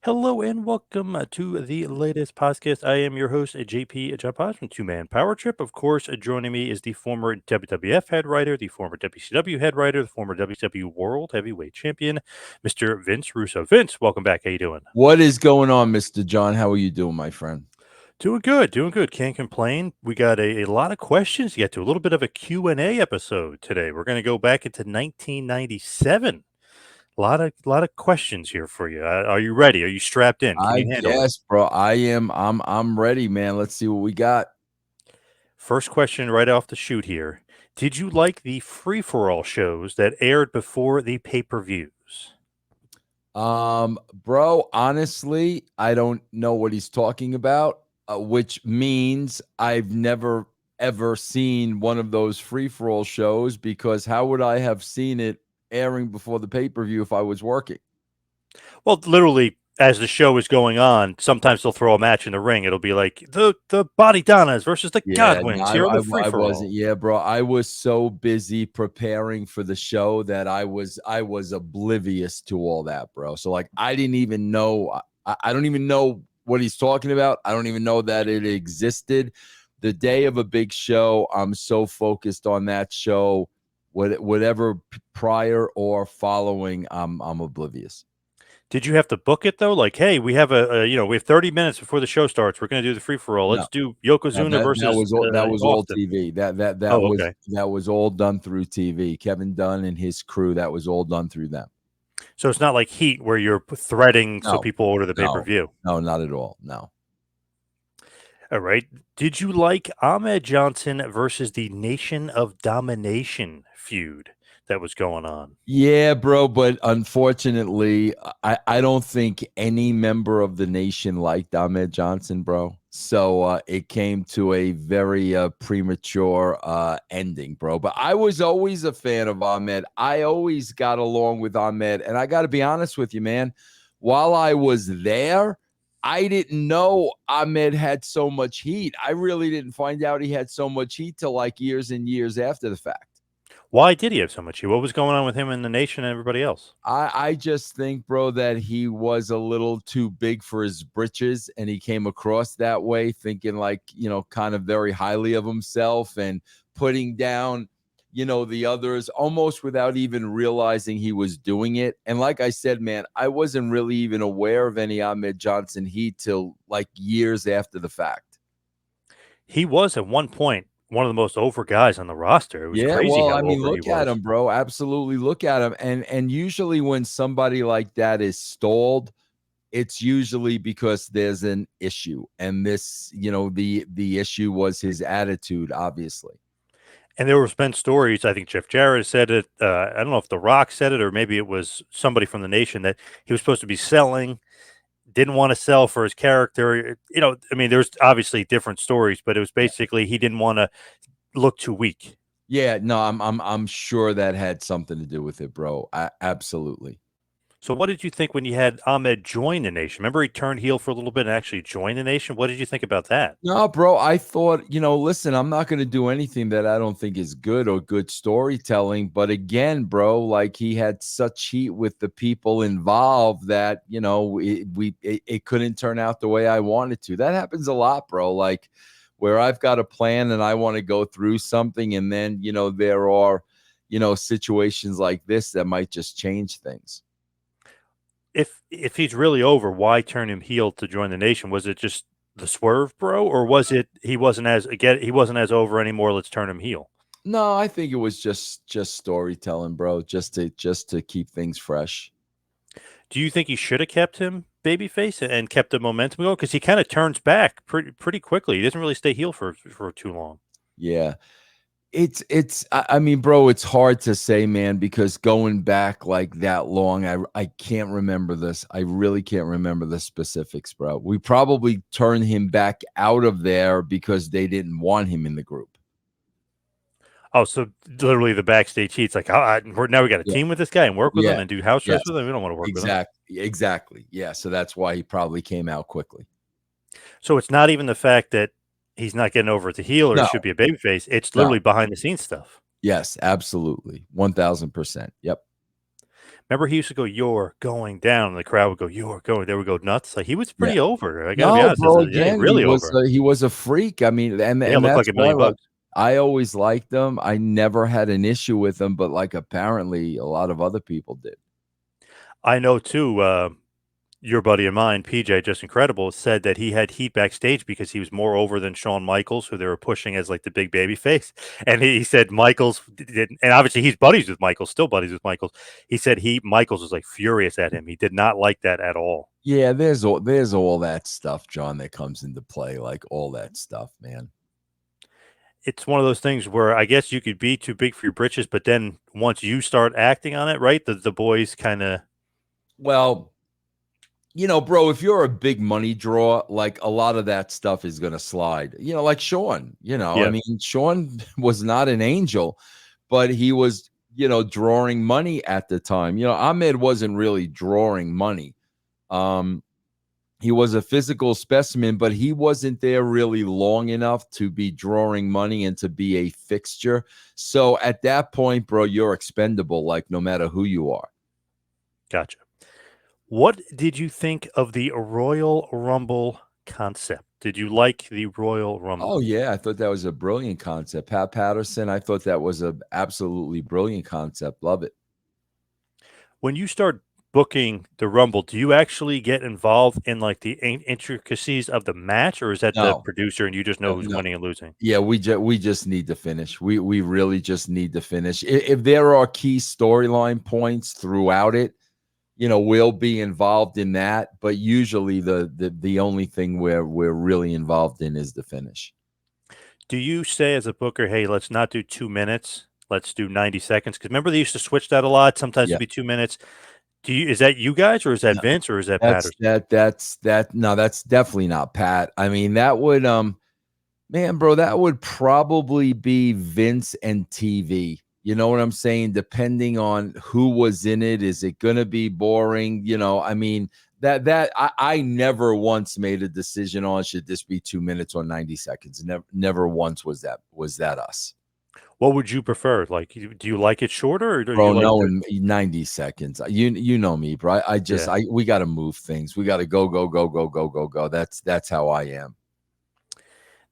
Hello and welcome to the latest podcast. I am your host, JP John Podge from Two Man Power Trip. Of course, joining me is the former WWF head writer, the former WCW head writer, the former WCW World Heavyweight Champion, Mr. Vince Russo. Vince, welcome back. How you doing? What is going on, Mr. John? How are you doing, my friend? Doing good, doing good. Can't complain. We got a lot of questions to get to. A little bit of a Q&A episode today. We're going to go back into 1997. A lot of questions here for you. Are you ready? Are you strapped in? Can I you handle it? guess, bro. I am. I'm ready, man. Let's see what we got. First question right off the shoot here. Did you like the free for all shows that aired before the pay per views? Bro, honestly, I don't know what he's talking about, which means I've never ever seen one of those free-for-all shows because how would I have seen it airing before the pay-per-view if I was working? Well, literally, as the show is going on, sometimes they'll throw a match in the ring. It'll be like the Body Donnas versus the Yeah, no, Godwins here on the free I for wasn't. all. Yeah, bro. I was so busy preparing for the show that I was oblivious to all that, bro. So like I didn't even know I don't even know what he's talking about. I don't even know that it existed. The day of a big show, I'm so focused on that show. Whatever prior or following, I'm oblivious. Did you have to book it though? Like, hey, we have we have 30 minutes before the show starts. We're going to do the free for all. No. Let's do No, Yokozuna that versus was all Austin. TV. That Oh, was okay. all done through TV. Kevin Dunn and his crew, that was all done through them. So it's not like Heat where you're threading so No, people order the pay per no, view. no, not at all. No. All right. Did you like Ahmed Johnson versus the Nation of Domination feud that was going on? Yeah, bro, but unfortunately, I don't think any member of the nation liked Ahmed Johnson, bro. So it came to a very premature ending, bro. But I was always a fan of Ahmed. I always got along with Ahmed. And I got to be honest with you, man. While I was there, I didn't know Ahmed had so much heat. I really didn't find out he had so much heat till like years and years after the fact. Why did he have so much heat? What was going on with him and the Nation and everybody else? I just think, bro, that he was a little too big for his britches, and he came across that way, thinking like, kind of very highly of himself and putting down, the others almost without even realizing he was doing it. And like I said, man, I wasn't really even aware of any Ahmed Johnson heat till like years after the fact. He was at one point one of the most over guys on the roster. It was Yeah, crazy well, how I mean, over he look at was. him, bro. Absolutely look at him. And usually when somebody like that is stalled, it's usually because there's an issue. And this, the issue was his attitude, obviously. And there was been stories, I think Jeff Jarrett said it. I don't know if The Rock said it or maybe it was somebody from the Nation that he was supposed to be selling, didn't want to sell for his character. I mean, there's obviously different stories, but it was basically he didn't want to look too weak. Yeah, no, I'm sure that had something to do with it, bro. Absolutely. So what did you think when you had Ahmed join the Nation? Remember he turned heel for a little bit and actually joined the Nation? What did you think about that? No, bro, I thought, listen, I'm not going to do anything that I don't think is good or good storytelling. But again, bro, like he had such heat with the people involved that, it couldn't turn out the way I wanted to. That happens a lot, bro. Like where I've got a plan and I want to go through something. And then, there are, situations like this that might just change things. If he's really over, why turn him heel to join the Nation? Was it just the swerve, bro, or was it he wasn't as over anymore? Let's turn him heel. No, I think it was just storytelling, bro, just to keep things fresh. Do you think he should have kept him babyface and kept the momentum going? Because he kind of turns back pretty quickly. He doesn't really stay heel for too long. Yeah. I mean, bro, it's hard to say, man, because going back like that long, I can't remember this. I really can't remember the specifics, bro. We probably turned him back out of there because they didn't want him in the group. Oh, so literally the backstage heat's like, now we got to Yeah. team with this guy and work with him Yeah. and do house Yes. shows with him. We don't want to work with him. Exactly. Yeah. So that's why he probably came out quickly. So it's not even the fact that he's not getting over at the heel or he No, should be a babyface. It's no. literally behind the scenes stuff. Yes, absolutely. 1000%. Yep. Remember, he used to go, "You're going down," and the crowd would go, "You're going." They would go nuts. Like he was Yeah. pretty over. I got to be No, honest. This bro, is, yeah, again, really over. he was a freak. I mean, Yeah, and looked like that's a why, million like, bucks. I always liked him. I never had an issue with him, but, like, apparently a lot of other people did. I know too. Your buddy of mine, PJ, just incredible, said that he had heat backstage because he was more over than Shawn Michaels, who they were pushing as like the big baby face. And he said Michaels did, and obviously he's buddies with Michaels, still buddies with Michaels. He said Michaels was like furious at him. He did not like that at all. Yeah, there's all that stuff, John, that comes into play, like, all that stuff, man. It's one of those things where I guess you could be too big for your britches, but then once you start acting on it, right, the boys kind of, Well, bro, if you're a big money draw, like, a lot of that stuff is gonna slide. Like Sean, I yeah, mean, Sean was not an angel, but he was, drawing money at the time. Ahmed wasn't really drawing money. Um, he was a physical specimen, but he wasn't there really long enough to be drawing money and to be a fixture. So at that point, bro, you're expendable, like, no matter who you are. gotcha. What did you think of the Royal Rumble concept? Did you like the Royal Oh, Rumble? yeah, I thought that was a brilliant concept. Pat Patterson, I thought that was a absolutely brilliant concept. Love it. When you start booking the Rumble, do you actually get involved in like the intricacies of the match, or is that the No, producer and you just know no, who's no. winning and losing? Yeah, we just need to finish. We really just need to finish. If there are key storyline points throughout it, we'll be involved in that. But usually the only thing we're really involved in is the finish. Do you say as a booker, hey, let's not do 2 minutes, let's do 90 seconds? Because remember they used to switch that a lot. Sometimes it'd Yeah. be 2 minutes. Is that you guys, or is that No, Vince, or is that that's Patterson? that that's that no, that's definitely not Pat. I mean, that would man, bro, that would probably be Vince and TV. You know what I'm saying? Depending on who was in it, is it going to be boring? I mean, I never once made a decision on should this be 2 minutes or 90 seconds. Never once was that us. What would you prefer? Like, do you like it shorter, or do you Bro, like no, the? in 90 seconds. You know me, bro. I just Yeah. I we got to move things. We got to go, go, go, go, go, go, go. That's how I am.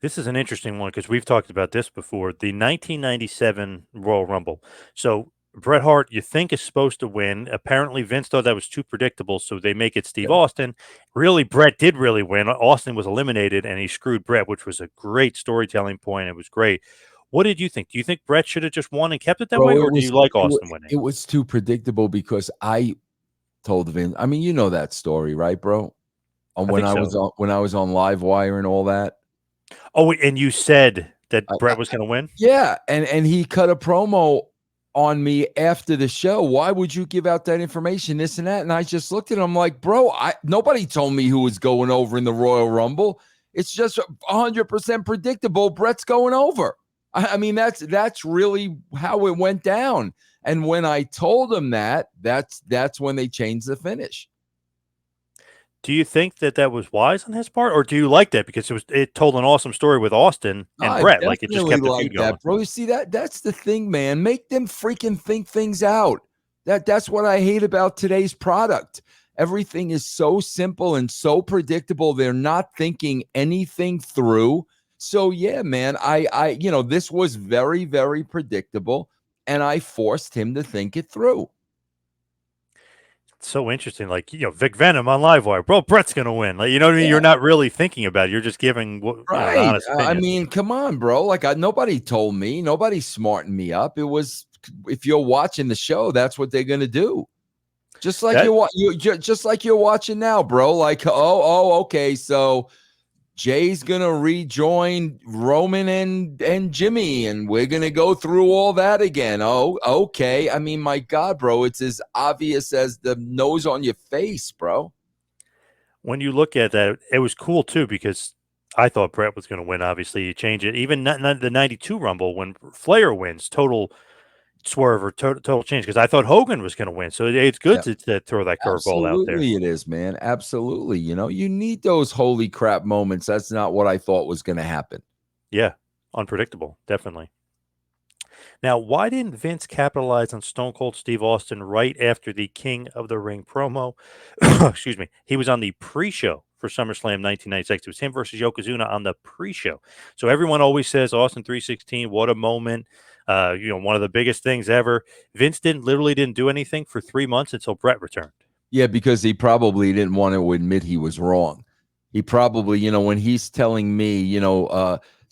This is an interesting one because we've talked about this before. The 1997 Royal Rumble. So Bret Hart, you think is supposed to win. Apparently, Vince thought that was too predictable, so they make it Steve Yeah. Austin. Really, Bret did really win. Austin was eliminated, and he screwed Bret, which was a great storytelling point. It was great. What did you think? Do you think Bret should have just won and kept it that way, Bro, or do you like Austin winning? it was too predictable because I told Vince. I mean, you know that story, right, bro? I think so. When I was on Live Wire and all that. Oh, and you said that I Bret was going to win. Yeah, and he cut a promo on me after the show. Why would you give out that information, this and that? And I just looked at him like, bro, nobody told me who was going over in the Royal Rumble. It's just 100% predictable. Brett's going over. I mean, that's really how it went down. And when I told him that's when they changed the finish. Do you think that that was wise on his part, or do you like that because it told an awesome story with Austin and I Brett? Like it just definitely kept the like feud going. that, bro. You see that's the thing, man. Make them freaking think things out. That's what I hate about today's product. Everything is so simple and so predictable. They're not thinking anything through. So yeah, man, this was very, very predictable, and I forced him to think it through. It's so interesting. Like Vic Venom on Livewire, bro. Brett's gonna win. Like you know what I mean. You're not really thinking about it. You're just giving an Right. honest I opinion. mean, come on, bro. Like, nobody told me, nobody smartened me up. It was, if you're watching the show, that's what they're gonna do. Just like That just like you're watching now, bro. Like, okay, so Jay's gonna rejoin Roman and Jimmy, and we're gonna go through all that again. Oh, okay. I mean, my God, bro, it's as obvious as the nose on your face, bro. when you look at that, it was cool too because I thought Brett was going to win. Obviously, you change it. Even the '92 Rumble when Flair wins, total swerve or total change because I thought Hogan was going to win. So it's good Yeah. to throw that curveball out there. Absolutely, it is, man. Absolutely. You need those holy crap moments. That's not what I thought was going to happen. Yeah, unpredictable, definitely. Now, why didn't Vince capitalize on Stone Cold Steve Austin right after the King of the Ring promo? Excuse me. He was on the pre-show for SummerSlam 1996. It was him versus Yokozuna on the pre-show. So everyone always says Austin 316, what a moment. One of the biggest things ever. Vince literally didn't do anything for 3 months until Brett returned. Yeah, because he probably didn't want to admit he was wrong. He probably, when he's telling me,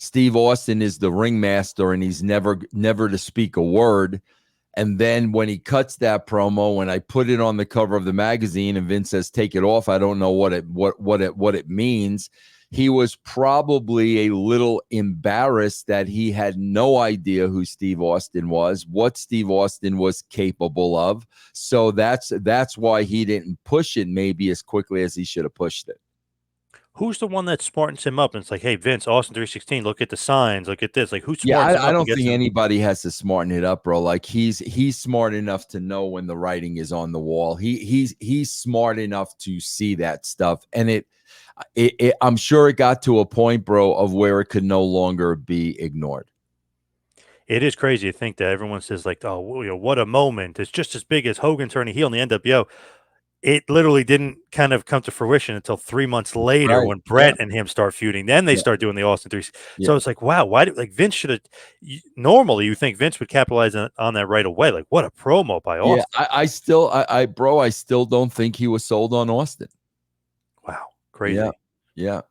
Steve Austin is the ringmaster and he's never to speak a word. And then when he cuts that promo and I put it on the cover of the magazine and Vince says, take it off, I don't know what it means. He was probably a little embarrassed that he had no idea who Steve Austin was, what Steve Austin was capable of. So that's why he didn't push it maybe as quickly as he should have pushed it. Who's the one that smartens him up and it's like, hey, Vince, Austin 316, look at the signs, look at this. Like, who Yeah, smartens him I up and don't gets think him? anybody has to smarten it up, bro. Like he's smart enough to know when the writing is on the wall. He's smart enough to see that stuff, and I'm sure it got to a point, bro, of where it could no longer be ignored. It is crazy to think that everyone says like, "Oh, well, what a moment!" It's just as big as Hogan turning heel, and the end up, it literally didn't kind of come to fruition until 3 months later Right. when Yeah. Brett and him start feuding. Then they Yeah. start doing the Austin three. Yeah. So it's like, wow, why did like Vince should have? Normally, you think Vince would capitalize on that right away. Like, what a promo by Yeah. Austin! Bro, I still don't think he was sold on Austin. Wow, Yeah. crazy. Yeah.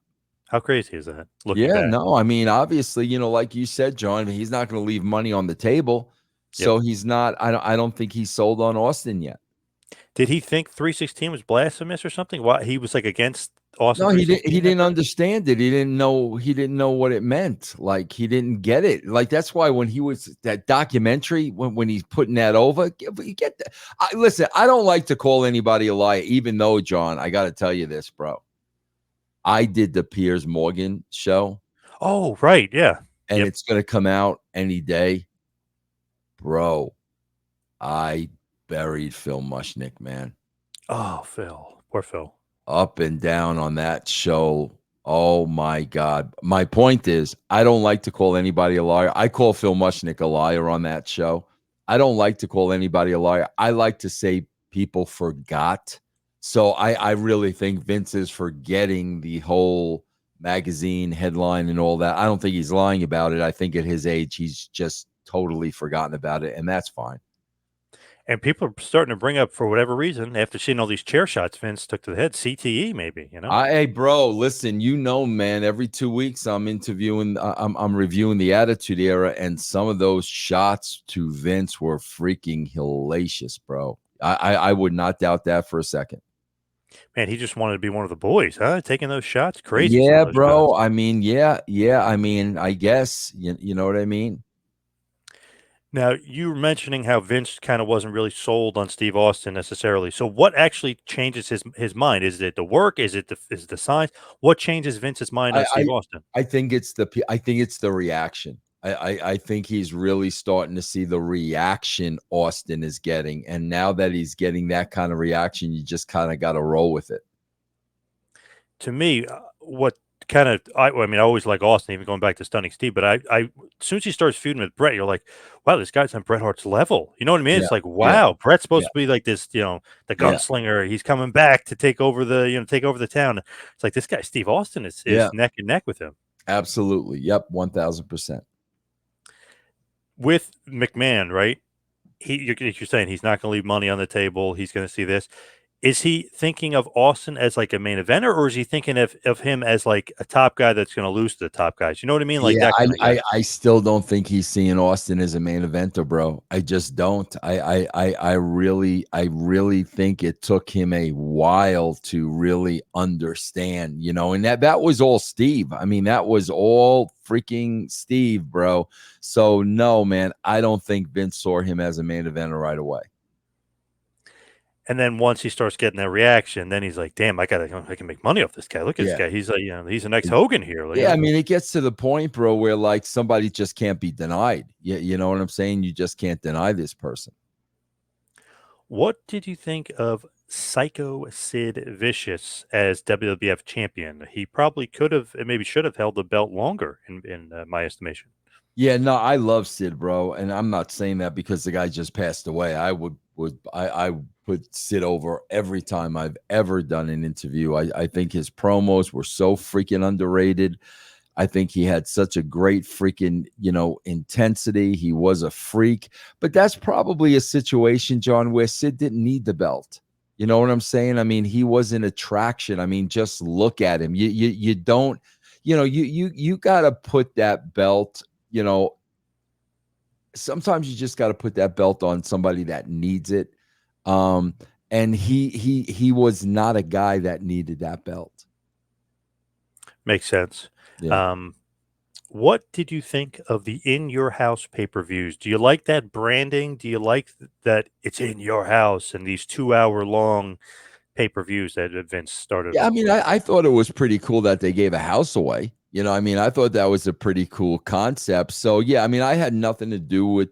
How crazy is that? Looking Yeah. back. No, I mean, obviously, like you said, John, he's not going to leave money on the table. Yep. So he's not, I don't think he's sold on Austin yet. Did he think 316 was blasphemous or something? Why he was like against Austin No, he didn't. He 316 at didn't first? understand it. He didn't know. He didn't know what it meant. Like he didn't get it. Like that's why when he was that documentary, when he's putting that over, you get that. Listen, I don't like to call anybody a liar, even though John, I got to tell you this, bro. I did the Piers Morgan show, Oh, right. Yeah. and Yep. it's going to come out any day, bro. I buried Phil Mushnick, man. Oh, Phil. Poor Phil. Up and down on that show. Oh my God. My point is, I don't like to call anybody a liar. I call Phil Mushnick a liar on that show. I don't like to call anybody a liar. I like to say people forgot. So I really think Vince is forgetting the whole magazine headline and all that. I don't think he's lying about it. I think at his age, he's just totally forgotten about it, and that's fine. And people are starting to bring up, for whatever reason, after seeing all these chair shots Vince took to the head, CTE maybe, Hey, bro, listen, man, every 2 weeks I'm reviewing the Attitude Era, and some of those shots to Vince were freaking hellacious, bro. I would not doubt that for a second. Man, he just wanted to be one of the boys, huh? Taking those shots? Crazy, some Yeah, of those bro. shots. I mean, yeah. I mean, I guess you know what I mean. Now, you were mentioning how Vince kind of wasn't really sold on Steve Austin necessarily. So what actually changes his mind? Is it the work? Is it the signs? What changes Vince's mind I on Steve Austin? I think it's the reaction. I think he's really starting to see the reaction Austin is getting, and now that he's getting that kind of reaction, you just kind of got to roll with it. To me, what kind of I mean, I always like Austin, even going back to Stunning Steve. But as soon as he starts feuding with Brett, you're like, wow, this guy's on Bret Hart's level. You know what I mean? Yeah, It's like, yeah, wow, Brett's supposed yeah, to be like this, the yeah, gunslinger. He's coming back to take over take over the town. It's like this guy, Steve Austin, is yeah. neck and neck with him. Absolutely. Yep, 1000%. With McMahon, right? You're saying he's not going to leave money on the table. He's going to see this. Is he thinking of Austin as like a main eventer, or is he thinking of him as like a top guy that's going to lose to the top guys? You know what I mean? Like Yeah, that kind of guy. I still don't think he's seeing Austin as a main eventer, bro. I just don't. I really think it took him a while to really understand, and that was all Steve. I mean, that was all freaking Steve, bro. So no, man, I don't think Vince saw him as a main eventer right away. And then once he starts getting that reaction, then he's like, "Damn, I can make money off this guy. Look at this Yeah. guy. He's like, he's the next Hogan here." Yeah, I mean, it gets to the point, bro, where like somebody just can't be denied. You know what I'm saying? You just can't deny this person. What did you think of Psycho Sid Vicious as WWF champion? He probably could have and maybe should have held the belt longer, in my estimation. Yeah, no, I love Sid, bro, and I'm not saying that because the guy just passed away. I put Sid over every time I've ever done an interview. I think his promos were so freaking underrated. I think he had such a great freaking, intensity. He was a freak, but that's probably a situation, John, where Sid didn't need the belt. You know what I'm saying? I mean, he was an attraction. I mean, just look at him. You don't, you got to put that belt, you know, sometimes you just got to put that belt on somebody that needs it. Um, and he was not a guy that needed that belt. Makes sense. Yeah. Um, what did you think of the In Your House pay-per-views? Do you like that branding? Do you like that it's in your house and these 2 hour long pay-per-views that Vince started Yeah, I off mean, with? I thought it was pretty cool that they gave a house away. I mean, I thought that was a pretty cool concept. So, yeah, I mean, I had nothing to do with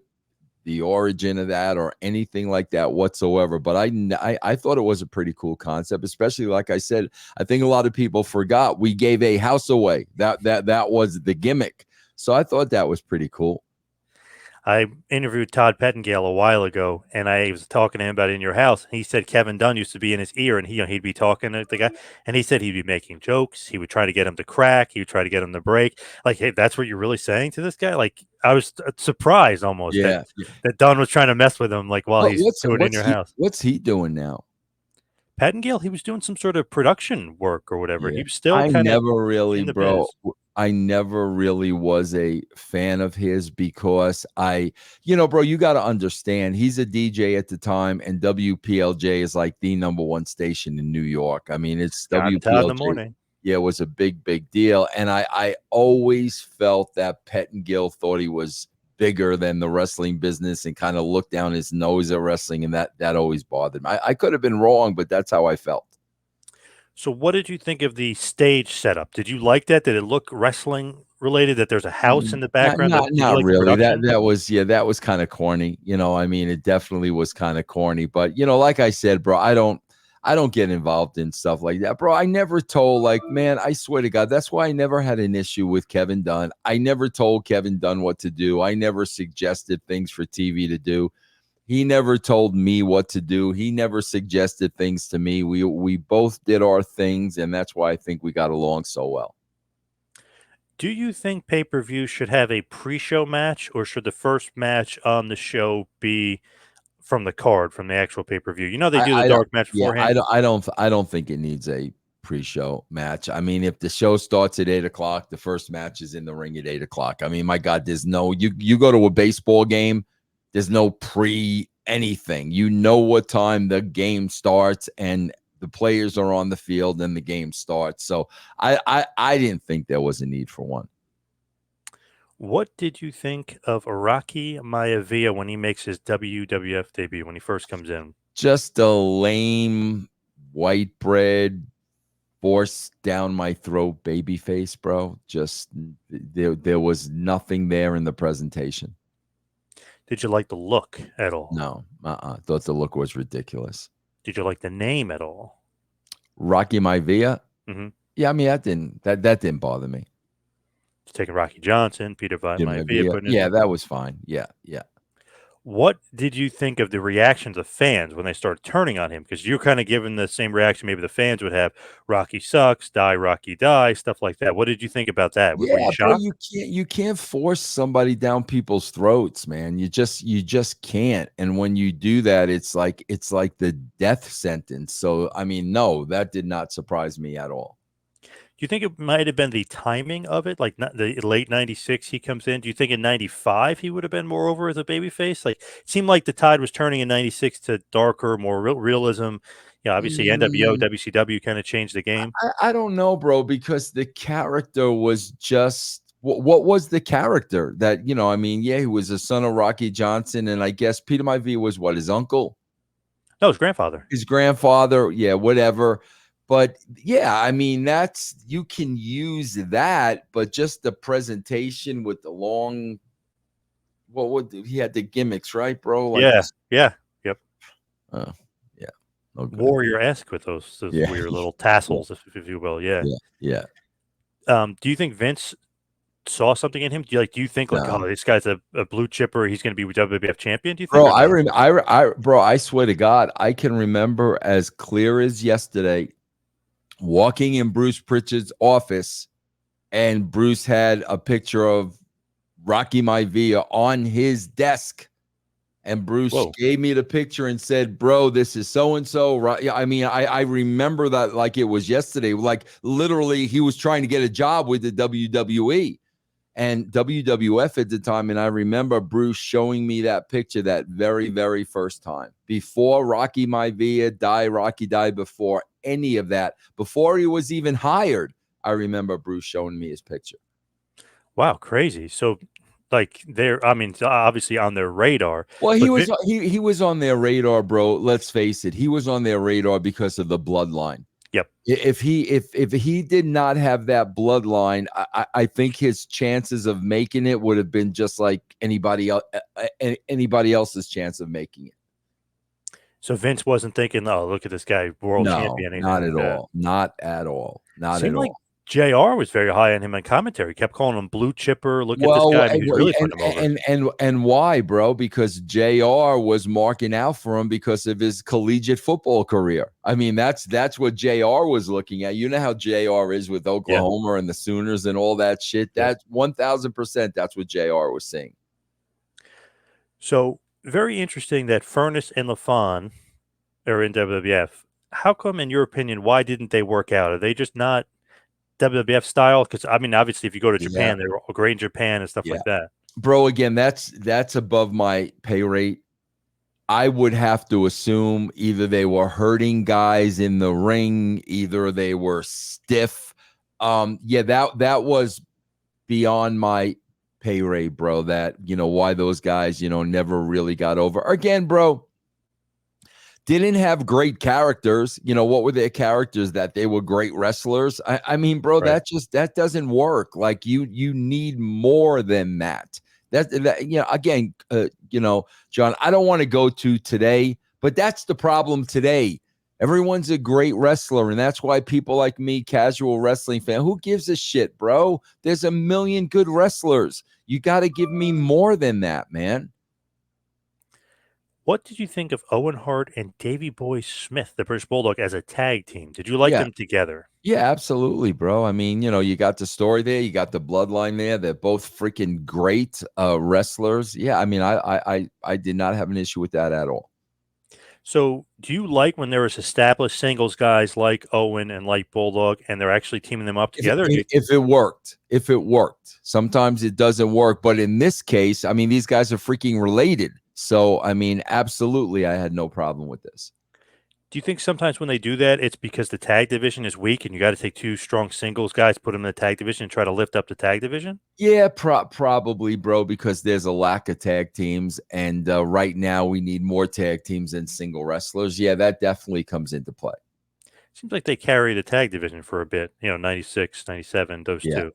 the origin of that or anything like that whatsoever. But I thought it was a pretty cool concept, especially like I said. I think a lot of people forgot we gave a house away. That was the gimmick. So I thought that was pretty cool. I interviewed Todd Pettengill a while ago, and I was talking to him about In Your House. And he said Kevin Dunn used to be in his ear, and he'd be talking to the guy, and he said he'd be making jokes. He would try to get him to crack. He would try to get him to break. Like, hey, that's what you're really saying to this guy? Like, I was surprised almost that Yeah. Yeah. Dunn was trying to mess with him, like while What, he's what's doing In what's Your he House. what's he doing now? Pettengill, he was doing some sort of production work or whatever. Yeah. He was still I kind of never really, in the bro, biz. I never really was a fan of his because bro, you got to understand he's a DJ at the time and WPLJ is like the number one station in New York. I mean, it's Scott and Todd in the WPLJ. morning. Yeah, it was a big deal. And I always felt that Pettengill thought he was bigger than the wrestling business and kind of looked down his nose at wrestling. And that always bothered me. I could have been wrong, but that's how I felt. So, what did you think of the stage setup? Did you like that? Did it look wrestling related? That there's a house in the Not background? not Did you not like the really. That production? that was yeah, that was kind of corny. I mean, it definitely was kind of corny. But like I said, bro, I don't get involved in stuff like that, bro. I never told man, I swear to God, that's why I never had an issue with Kevin Dunn. I never told Kevin Dunn what to do. I never suggested things for TV to do. He never told me what to do. He never suggested things to me. We both did our things, and that's why I think we got along so well. Do you think pay per view should have a pre show match, or should the first match on the show be from the card, from the actual pay per view? You know, they do the I don't. dark match Yeah, beforehand. I don't think it needs a pre-show match. I mean, if the show starts at 8 o'clock, the first match is in the ring at 8 o'clock. I mean, my God, there's no you go to a baseball game, there's no pre anything. You know what time the game starts and the players are on the field and the game starts. So I didn't think there was a need for one. What did you think of Iraqi Maivia when he makes his WWF debut, when he first comes in? Just a lame white bread forced down my throat baby face, bro. Just there was nothing there in the presentation. Did you like the look at all? No, thought the look was ridiculous. Did you like the name at all? Rocky Maivia, Mm-hmm. yeah, I mean that didn't bother me. Taking Rocky Johnson, Peter Von Yeah, Maivia, Maivia, putting it yeah, in. that was fine. Yeah, yeah. What did you think of the reactions of fans when they started turning on him? Because you're kind of giving the same reaction maybe the fans would have. Rocky sucks, die, Rocky, die, stuff like that. What did you think about that? Were you Yeah, bro, shocked? you can't force somebody down people's throats, man. You just can't. And when you do that, it's like the death sentence. So I mean, no, that did not surprise me at all. Do you think it might have been the timing of it? Like the late 96 he comes in. Do you think in 95 he would have been more over as a babyface? Like it seemed like the tide was turning in 96 to darker, more realism. Yeah, obviously NWO, Mm, WCW kind of changed the game. I don't know, bro, because the character was just what was the character that, I mean, yeah, he was the son of Rocky Johnson, and I guess Peter Maivia was what, his uncle, No, his grandfather. his grandfather, yeah, whatever. But yeah, I mean, that's you can use that, but just the presentation with the long what he had the gimmicks, right, bro? Like Yeah, this. yeah, yep. Oh, yeah, no good. Warrior-esque with those Yeah, weird little yeah, tassels, if you will. Yeah. yeah, yeah. Do you think Vince saw something in him? Do you think like, No. oh, this guy's a blue chipper, he's going to be WWF champion? Do you think Bro, or no? bro, I swear to God, I can remember as clear as yesterday walking in Bruce Pritchard's office, and Bruce had a picture of Rocky Maivia on his desk. And Bruce Whoa. gave me the picture and said, "Bro, this is so and so." Right? Yeah, I mean, I remember that like it was yesterday. Like literally, he was trying to get a job with the WWE and WWF at the time. And I remember Bruce showing me that picture that very, very first time before Rocky Maivia died. Rocky died before any of that. Before he was even hired, I remember Bruce showing me his picture. Wow, crazy. So, like, they're, I mean, obviously on their radar, Well, but Vin, he was on their radar, bro. Let's face it, he was on their radar because of the bloodline. yep. If he did not have that bloodline, I think his chances of making it would have been just like anybody else's chance of making it. So Vince wasn't thinking, oh, look at this guy, world No, champion, anything not like at that. all. Not at all. Not at Seemed like all. JR was very high on him in commentary. Kept calling him blue chipper. Look at this Well, guy. I mean, he's really putting him over. and why, bro? Because JR was marking out for him because of his collegiate football career. I mean, that's what JR was looking at. You know how JR is with Yeah. Oklahoma and the Sooners and all that shit. Yeah. That's 1000%. That's what JR was saying. So very interesting that Furnace and LaFon are in WWF. How come, in your opinion, why didn't they work out? Are they just not WWF style? Because I mean, obviously, if you go to Yeah, Japan, they're all great in Japan and stuff yeah, like that. bro. Again, that's above my pay rate. I would have to assume either they were hurting guys in the ring, either they were stiff. Yeah, that was beyond my pay rate, bro. That, why those guys, never really got over. Again, bro, didn't have great characters. What were their characters? That they were great wrestlers. I mean, bro, Right. that doesn't work. Like you need more than that. Again, John, I don't want to go to today, but that's the problem today. Everyone's a great wrestler, and that's why people like me, casual wrestling fan, who gives a shit, bro? There's a million good wrestlers. You got to give me more than that, man. What did you think of Owen Hart and Davey Boy Smith, the British Bulldog, as a tag team? Did you like Yeah. them together? Yeah, absolutely, bro. I mean, you got the story there, you got the bloodline there. They're both freaking great wrestlers. Yeah, I mean, I did not have an issue with that at all. So, do you like when there was established singles guys like Owen and like Bulldog, and they're actually teaming them up If together? if it worked, if it worked. Sometimes it doesn't work, but in this case, I mean, these guys are freaking related. So, I mean, absolutely, I had no problem with this. Do you think sometimes when they do that, it's because the tag division is weak and you got to take two strong singles guys, put them in the tag division, and try to lift up the tag division? Yeah, probably, bro, because there's a lack of tag teams, and right now we need more tag teams than single wrestlers. Yeah, that definitely comes into play. Seems like they carried the tag division for a bit, 96, 97, those Yeah, two.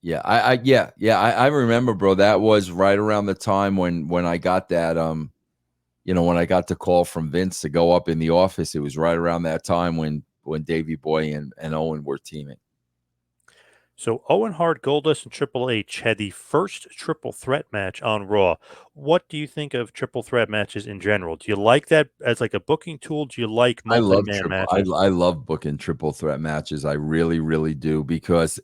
yeah. I remember, bro. That was right around the time when I got that when I got the call from Vince to go up in the office. It was right around that time when Davey Boy and Owen were teaming. So Owen Hart, Goldust, and Triple H had the first triple threat match on Raw. What do you think of triple threat matches in general? Do you like that as like a booking tool? Do you like multi-man matches? I love booking triple threat matches. I really, really do, because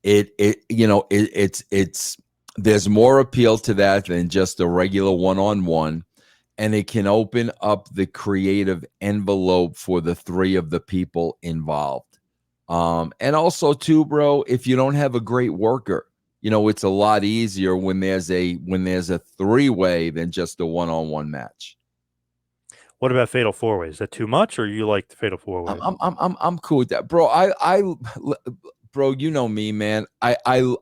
it's there's more appeal to that than just a regular one-on-one, and it can open up the creative envelope for the three of the people involved. And also too, bro, if you don't have a great worker, it's a lot easier when there's a three-way than just a one-on-one match. What about Fatal Four Ways? Is that too much, or you like the Fatal Four Ways? I'm cool with that, bro. Bro, you know me, man. I'm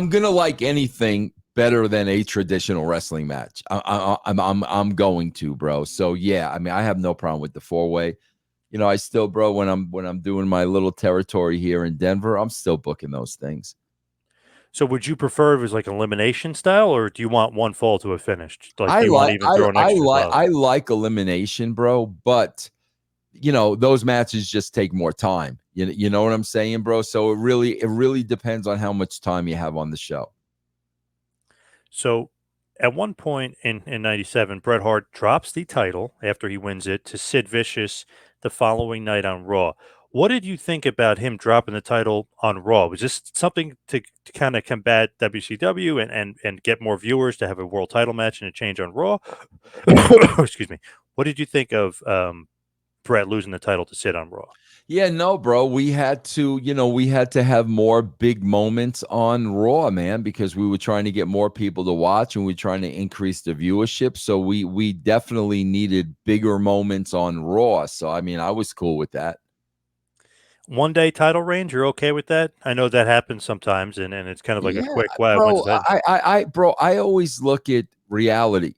gonna like anything better than a traditional wrestling match. I'm going to, bro. So yeah, I mean, I have no problem with the four-way. I still, bro, when I'm doing my little territory here in Denver, I'm still booking those things. So would you prefer if it was like an elimination style, or do you want one fall to a finish? Like, I do you want like to even throw an extra spot? I like elimination, bro, but those matches just take more time. You know what I'm saying, bro? So it really depends on how much time you have on the show. So at one point in 97, Bret Hart drops the title after he wins it to Sid Vicious the following night on Raw. What did you think about him dropping the title on Raw? Was this something to kind of combat WCW and get more viewers to have a world title match and a change on Raw? Excuse me. What did you think of Bret losing the title to Sid on Raw? Yeah, no, bro. We had to have more big moments on Raw, man, because we were trying to get more people to watch and we were trying to increase the viewership. So we definitely needed bigger moments on Raw. So I mean, I was cool with that. 1 day title range, you're okay with that? I know that happens sometimes, and it's kind of like a Yeah, quick wow. When's bro. that? I always look at reality.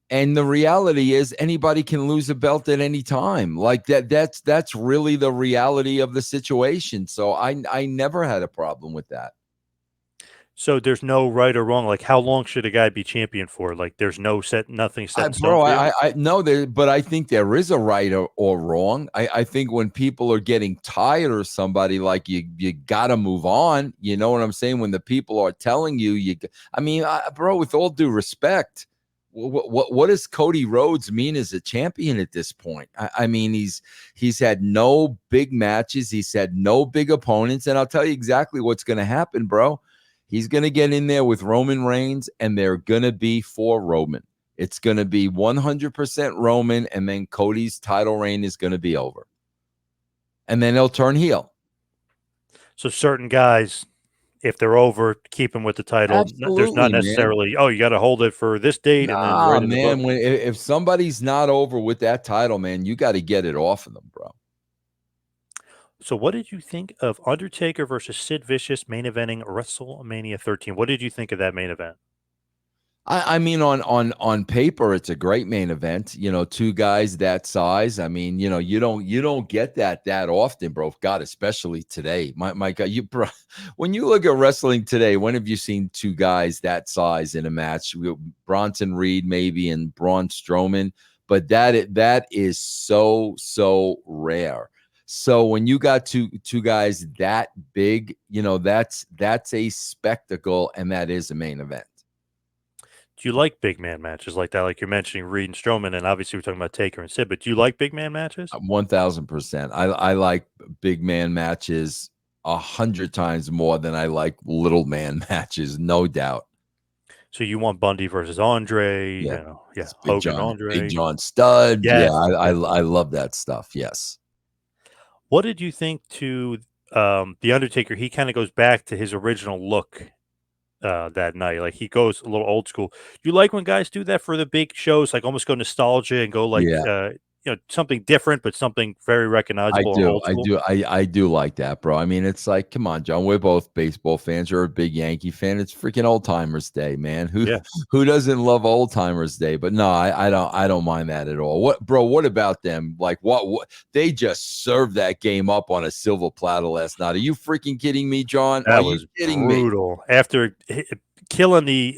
And the reality is anybody can lose a belt at any time. Like that's really the reality of the situation. So I never had a problem with that. So there's no right or wrong. Like, how long should a guy be champion for? Like, there's nothing set I in stone bro, for you. I know there, but I think there is a right or wrong. I think when people are getting tired of somebody, like you gotta move on. You know what I'm saying? When the people are telling I mean, bro, with all due respect, what does Cody Rhodes mean as a champion at this point? I mean, he's had no big matches, he's had no big opponents, and I'll tell you exactly what's going to happen, bro. He's going to get in there with Roman Reigns, and they're going to be for Roman. It's going to be 100% Roman, and then Cody's title reign is going to be over. And then he'll turn heel. So certain guys, if they're over, keep them with the title. There's not Absolutely, man. necessarily, oh, you got to hold it for this date and then Nah, right in the book. man. If somebody's not over with that title, man, you got to get it off of them, bro. So what did you think of Undertaker versus Sid Vicious main eventing WrestleMania 13? What did you think of that main event? I mean, on paper, it's a great main event. Two guys that size. I mean, you don't get that often, bro. God, especially today. My God, bro, when you look at wrestling today, when have you seen two guys that size in a match? Bronson Reed maybe and Braun Strowman, but that is so rare. So when you got two guys that big, that's a spectacle, and that is a main event. Do you like big man matches like that? Like you're mentioning Reed and Strowman, and obviously we're talking about Taker and Sid, but do you like big man matches? 1,000%. I like big man matches 100 times more than I like little man matches, no doubt. So you want Bundy versus Andre, Yeah, yeah, it's Hogan, Big Andre. John Stud. Yeah, Yes, I yes. I love that stuff. Yes. What did you think to the Undertaker? He kind of goes back to his original look that night. Like he goes a little old school. Do you like when guys do that for the big shows? Like almost go nostalgia and go like Yeah. something different, but something very I recognizable and do. old I school. do. I do like that, bro. I mean, it's like, come on, John. We're both baseball fans. You're a big Yankee fan. It's freaking Old Timers Day, man. Who Yeah. who doesn't love Old Timers Day? But no, I don't mind that at all. What, bro? What about them? Like, what they just served that game up on a silver platter last night. Are you freaking kidding me, John? Are That you was kidding me? brutal. After killing the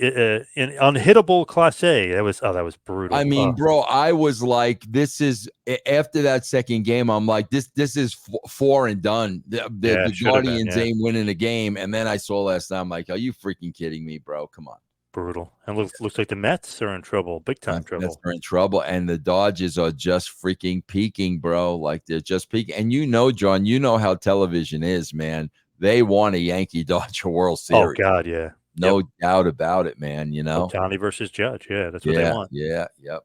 unhittable Class A, that was I brutal. mean, bro, I was like, this is after that second game. I'm like, this is four and done. Yeah, The should have been. Guardians Yeah, ain't winning a game. And then I saw last night. I'm like, are you freaking kidding me, bro? Come on. brutal. And looks like the Mets are in trouble, big time That's trouble. they're in trouble, and the Dodgers are just freaking peaking, bro. Like they're just peaking. And John, you know how television is, man. They want a Yankee Dodger World Oh Series, God, yeah. Yep. no doubt about it, man. Otani versus Judge. Yeah, that's what they Yeah, want. yeah, yep.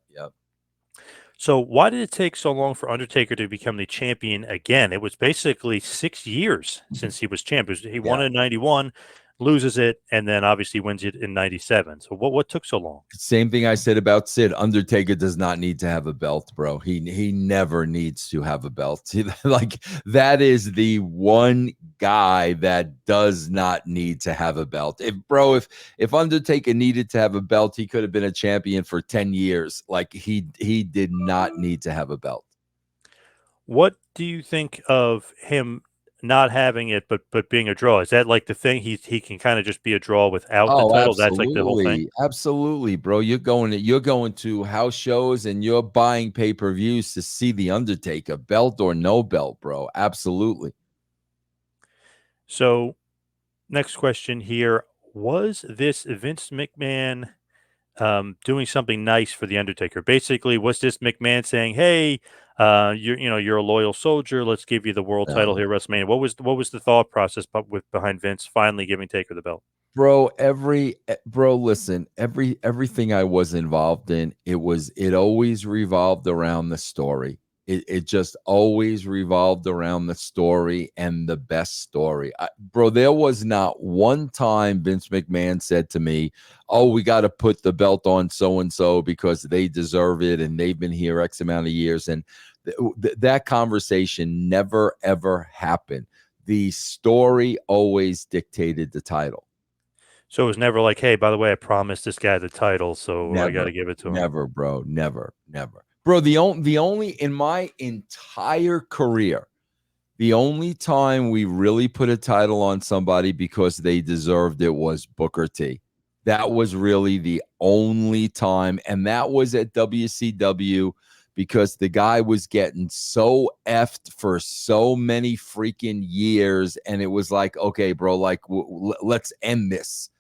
So why did it take so long for Undertaker to become the champion again? It was basically 6 years since he was champion. He Yeah. won it in 91, loses it, and then obviously wins it in 97. So what took so long? Same thing I said about Sid. Undertaker does not need to have a belt, bro. He never needs to have a belt. Like that is the one guy that does not need to have a belt. If Undertaker needed to have a belt, he could have been a champion for 10 years. Like he did not need to have a belt. What do you think of him not having it, but being a draw, is that like the thing? He can kind of just be a draw without the Oh, title. That's like the whole thing. absolutely. Absolutely, bro. You're going to house shows and you're buying pay-per-views to see the Undertaker, belt or no belt, bro. Absolutely. So next question here: was this Vince McMahon doing something nice for the Undertaker? Basically, was this McMahon saying, "Hey, you're a loyal soldier. Let's give you the world title No. here, at WrestleMania"? What was the thought process behind Vince finally giving Taker the belt? Bro, listen, everything I was involved in, it always revolved around the story. It just always revolved around the story and the best story. Bro, there was not one time Vince McMahon said to me, "Oh, we got to put the belt on so and so because they deserve it and they've been here X amount of years." And that conversation never ever happened. The story always dictated the title. So it was never like, "Hey, by the way, I promised this guy the title, so I got to Never, give it to him." never, bro. Never, never. Bro, the only in my entire career, the only time we really put a title on somebody because they deserved it was Booker T. That was really the only time. And that was at WCW because the guy was getting so effed for so many freaking years. And it was like, okay, bro, like, let's end this.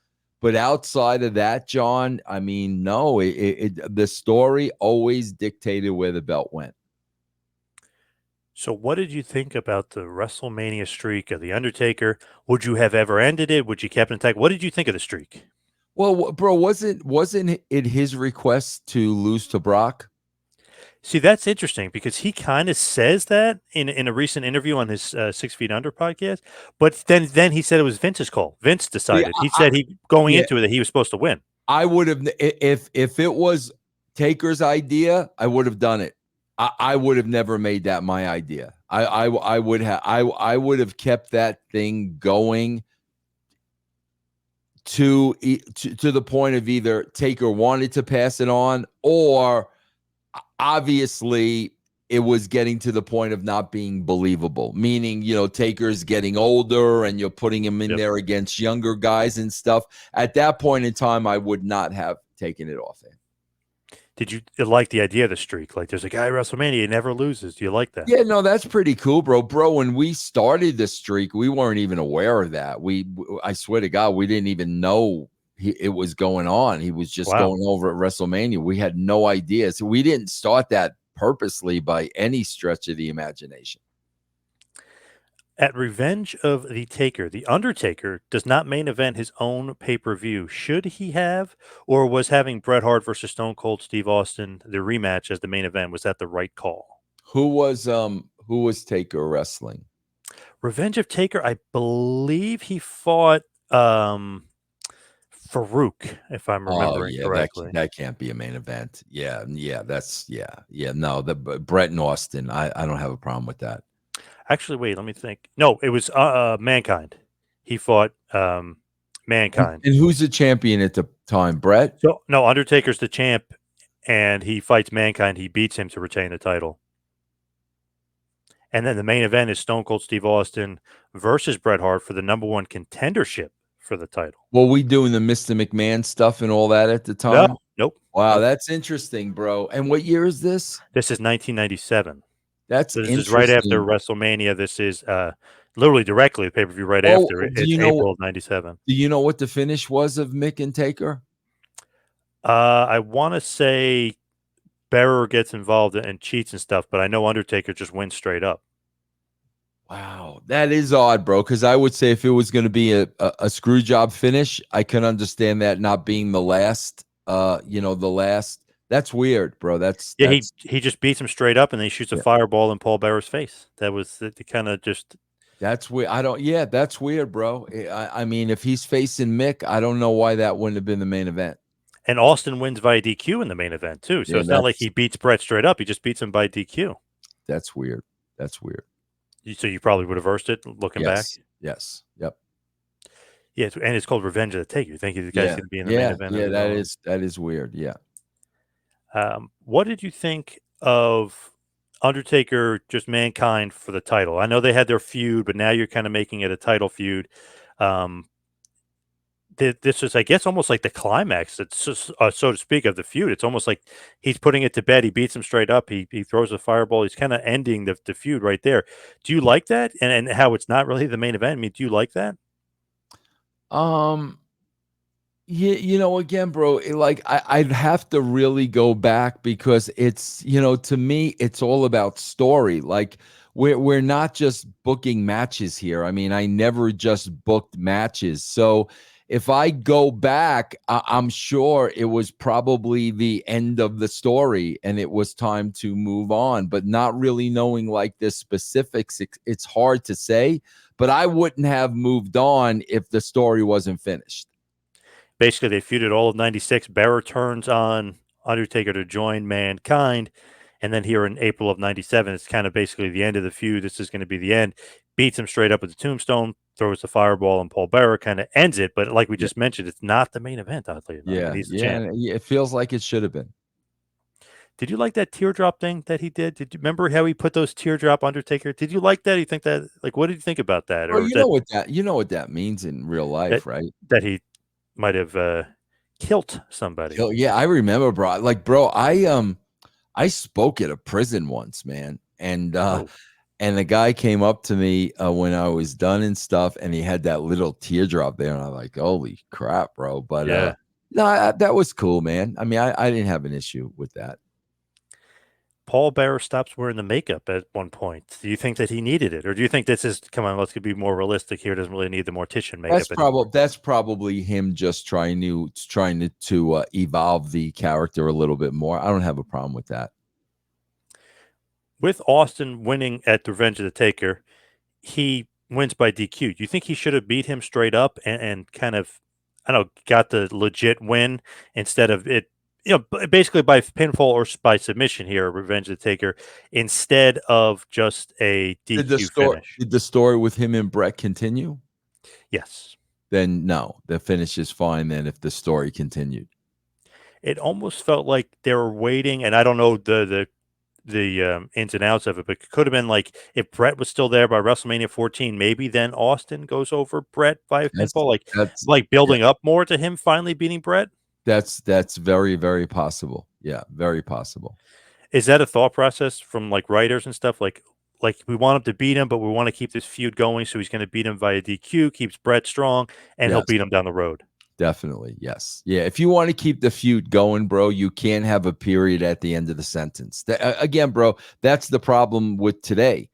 But outside of that, John, I mean, no, the story always dictated where the belt went. So what did you think about the WrestleMania streak of the Undertaker? Would you have ever ended it? Would you kept it intact? What did you think of the streak? Well, bro, wasn't it his request to lose to Brock? See, that's interesting because he kind of says that in a recent interview on his 6 Feet Under podcast, but then he said it was Vince's call. Vince See, decided. He said he going yeah, into it that he was supposed to win. I would have if it was Taker's idea, I would have done it. I would have never made that my idea. I would have kept that thing going to the point of either Taker wanted to pass it on or obviously it was getting to the point of not being believable, meaning, Taker's getting older and you're putting him in Yep. there against younger guys and stuff. At that point in time, I would not have taken it off him. Did you like the idea of the streak? Like, there's a guy at WrestleMania, he never loses. Do you like that? Yeah, no, that's pretty cool, bro. Bro, when we started the streak, we weren't even aware of that. I swear to God, we didn't even know it was going on. He was just Wow. going over at WrestleMania. We had no idea. So we didn't start that purposely by any stretch of the imagination. At Revenge of the Taker, the Undertaker does not main event his own pay-per-view. Should he have, or was having Bret Hart versus Stone Cold Steve Austin the rematch as the main event, was that the right call? Who was Taker wrestling? Revenge of Taker, I believe he fought Farouk, if I'm Oh remembering yeah, that correctly. that can't be a main event. Yeah, that's yeah. No, the Brett and Austin. I don't have a problem with that. Actually, wait, let me think. No, it was Mankind. He fought And, Mankind. and who's the champion at the time? Brett. So no, Undertaker's the champ, and he fights Mankind. He beats him to retain the title. And then the main event is Stone Cold Steve Austin versus Bret Hart for the number one contendership for the title. Were we doing the Mr. McMahon stuff and all that at the No, time? nope, Wow, nope. that's interesting, bro. And what year is this? This is 1997. That's So this is right after interesting. WrestleMania. This is literally directly the pay per view right Oh, after. do It's you know? April of '97. Do you know what the finish was of Mick and Taker? I want to say Bearer gets involved and cheats and stuff, but I know Undertaker just wins straight up. Wow, that is odd, bro. Because I would say if it was going to be a screw job finish, I can understand that not being the last. The last. That's weird, bro. That's Yeah, that's he just beats him straight up, and then he shoots a yeah, fireball in Paul Bearer's face. That was the kind of just. that's weird. I don't. Yeah, that's weird, bro. I mean, if he's facing Mick, I don't know why that wouldn't have been the main event. And Austin wins via DQ in the main event too. So Yeah, it's not like that's he beats Brett straight up. He just beats him by DQ. that's weird. That's weird. So you probably would have versed it looking back. Yes. Yes. Yep. Yeah, and it's called Revenge of the Taker. You think the guy's Yeah. going to be in the main Yeah. event of Yeah. his That own? is that is weird. Yeah. What did you think of? Undertaker, just Mankind for the title. I know they had their feud, but now you're kind of making it a title feud. Um, this is, I guess, almost like the climax. It's just, so to speak, of the feud. It's almost like he's putting it to bed. He beats him straight up. He throws a fireball. He's kind of ending the feud right there. Do you like that? And how it's not really the main event. I mean, do you like that? Um, Yeah, again, bro, I'd have to really go back because it's, to me, it's all about story. Like we're not just booking matches here. I mean, I never just booked matches. So if I go back, I'm sure it was probably the end of the story and it was time to move on. But not really knowing like the specifics, it's hard to say. But I wouldn't have moved on if the story wasn't finished. Basically, they feuded all of '96. Bearer turns on Undertaker to join Mankind. And then here in April of '97, it's kind of basically the end of the feud. This is going to be the end. Beats him straight up with the tombstone, throws the fireball, and Paul Bearer kind of ends it. But like we just mentioned, it's not the main event, oddly enough, and Yeah, he's the yeah, champ. and it feels like it should have been. Did you like that teardrop thing that he did? Did you remember how he put those teardrop Undertaker? Did you like that? You think that, like, what did you think about that? Bro, Or that you know what that means in real that life, right? that he might have killed somebody? Yeah, I remember, bro. Like, bro, I spoke at a prison once, man, Oh, and the guy came up to me when I was done and stuff, and he had that little teardrop there, and I'm like, holy crap, bro. But yeah. no, that was cool, man. I mean, I didn't have an issue with that. Paul Bearer stops wearing the makeup at one point. Do you think that he needed it, or do you think this is, come on, let's be more realistic here? Doesn't really need the mortician makeup anymore. That's probably him just trying to evolve the character a little bit more. I don't have a problem with that. With Austin winning at Revenge of the Taker, he wins by DQ. Do you think he should have beat him straight up and kind of, I don't know, got the legit win instead of it, basically by pinfall or by submission here, Revenge of the Taker, instead of just a DQ finish? Did the story with him and Brett continue? Yes. Then no, the finish is fine. Then if the story continued, It almost felt like they were waiting, and I don't know the ins and outs of it, but it could have been like if Brett was still there by WrestleMania 14, maybe then Austin goes over Brett by that's pinfall, like that's yeah, building up more to him finally beating Brett. that's very very possible. Yeah, very possible. Is that a thought process from like writers and stuff? Like we want him to beat him, but we want to keep this feud going, so he's going to beat him via DQ, keeps Brett strong, and he'll Yes. beat him down the road. Definitely. Yes. Yeah. If you want to keep the feud going, bro, you can't have a period at the end of the sentence. Again, bro, that's the problem with today.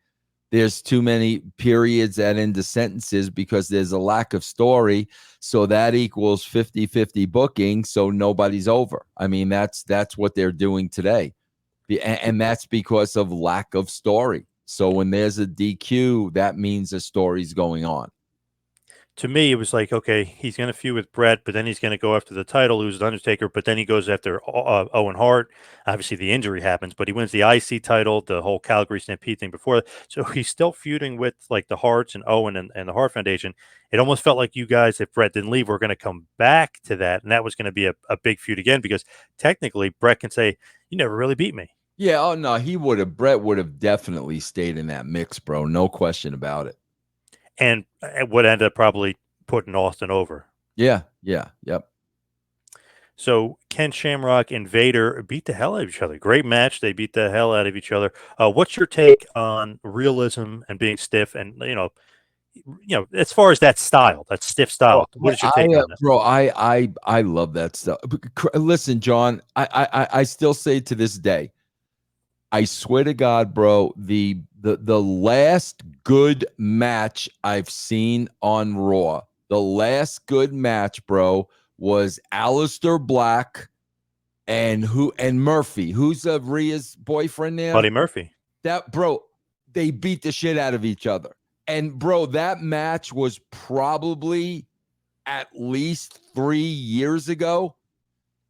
There's too many periods at end of sentences because there's a lack of story. So that equals 50-50 booking. So nobody's over. I mean, that's what they're doing today. And that's because of lack of story. So when there's a DQ, that means a story's going on. To me, it was like, okay, he's going to feud with Brett, but then he's going to go after the title, lose the Undertaker, but then he goes after Owen Hart. Obviously, the injury happens, but he wins the IC title, the whole Calgary Stampede thing before that. So he's still feuding with like the Harts and Owen and the Hart Foundation. It almost felt like you guys, if Brett didn't leave, were going to come back to that, and that was going to be a big feud again because technically Brett can say, "You never really beat me." Yeah, oh no, Brett would have definitely stayed in that mix, bro. No question about it. And would end up probably putting Austin over. Yeah, yeah, yep. So Ken Shamrock and Vader beat the hell out of each other. Great match. They beat the hell out of each other. What's your take on realism and being stiff? And as far as that style, that stiff Bro, style, what is your take on that? bro, I love that stuff. Listen, John, I still say to this day, I swear to God, bro, the last good match I've seen on Raw, the last good match, bro, was Aleister Black and Murphy. Who's Rhea's boyfriend now? Buddy Murphy. That bro, they beat the shit out of each other. And bro, that match was probably at least 3 years ago.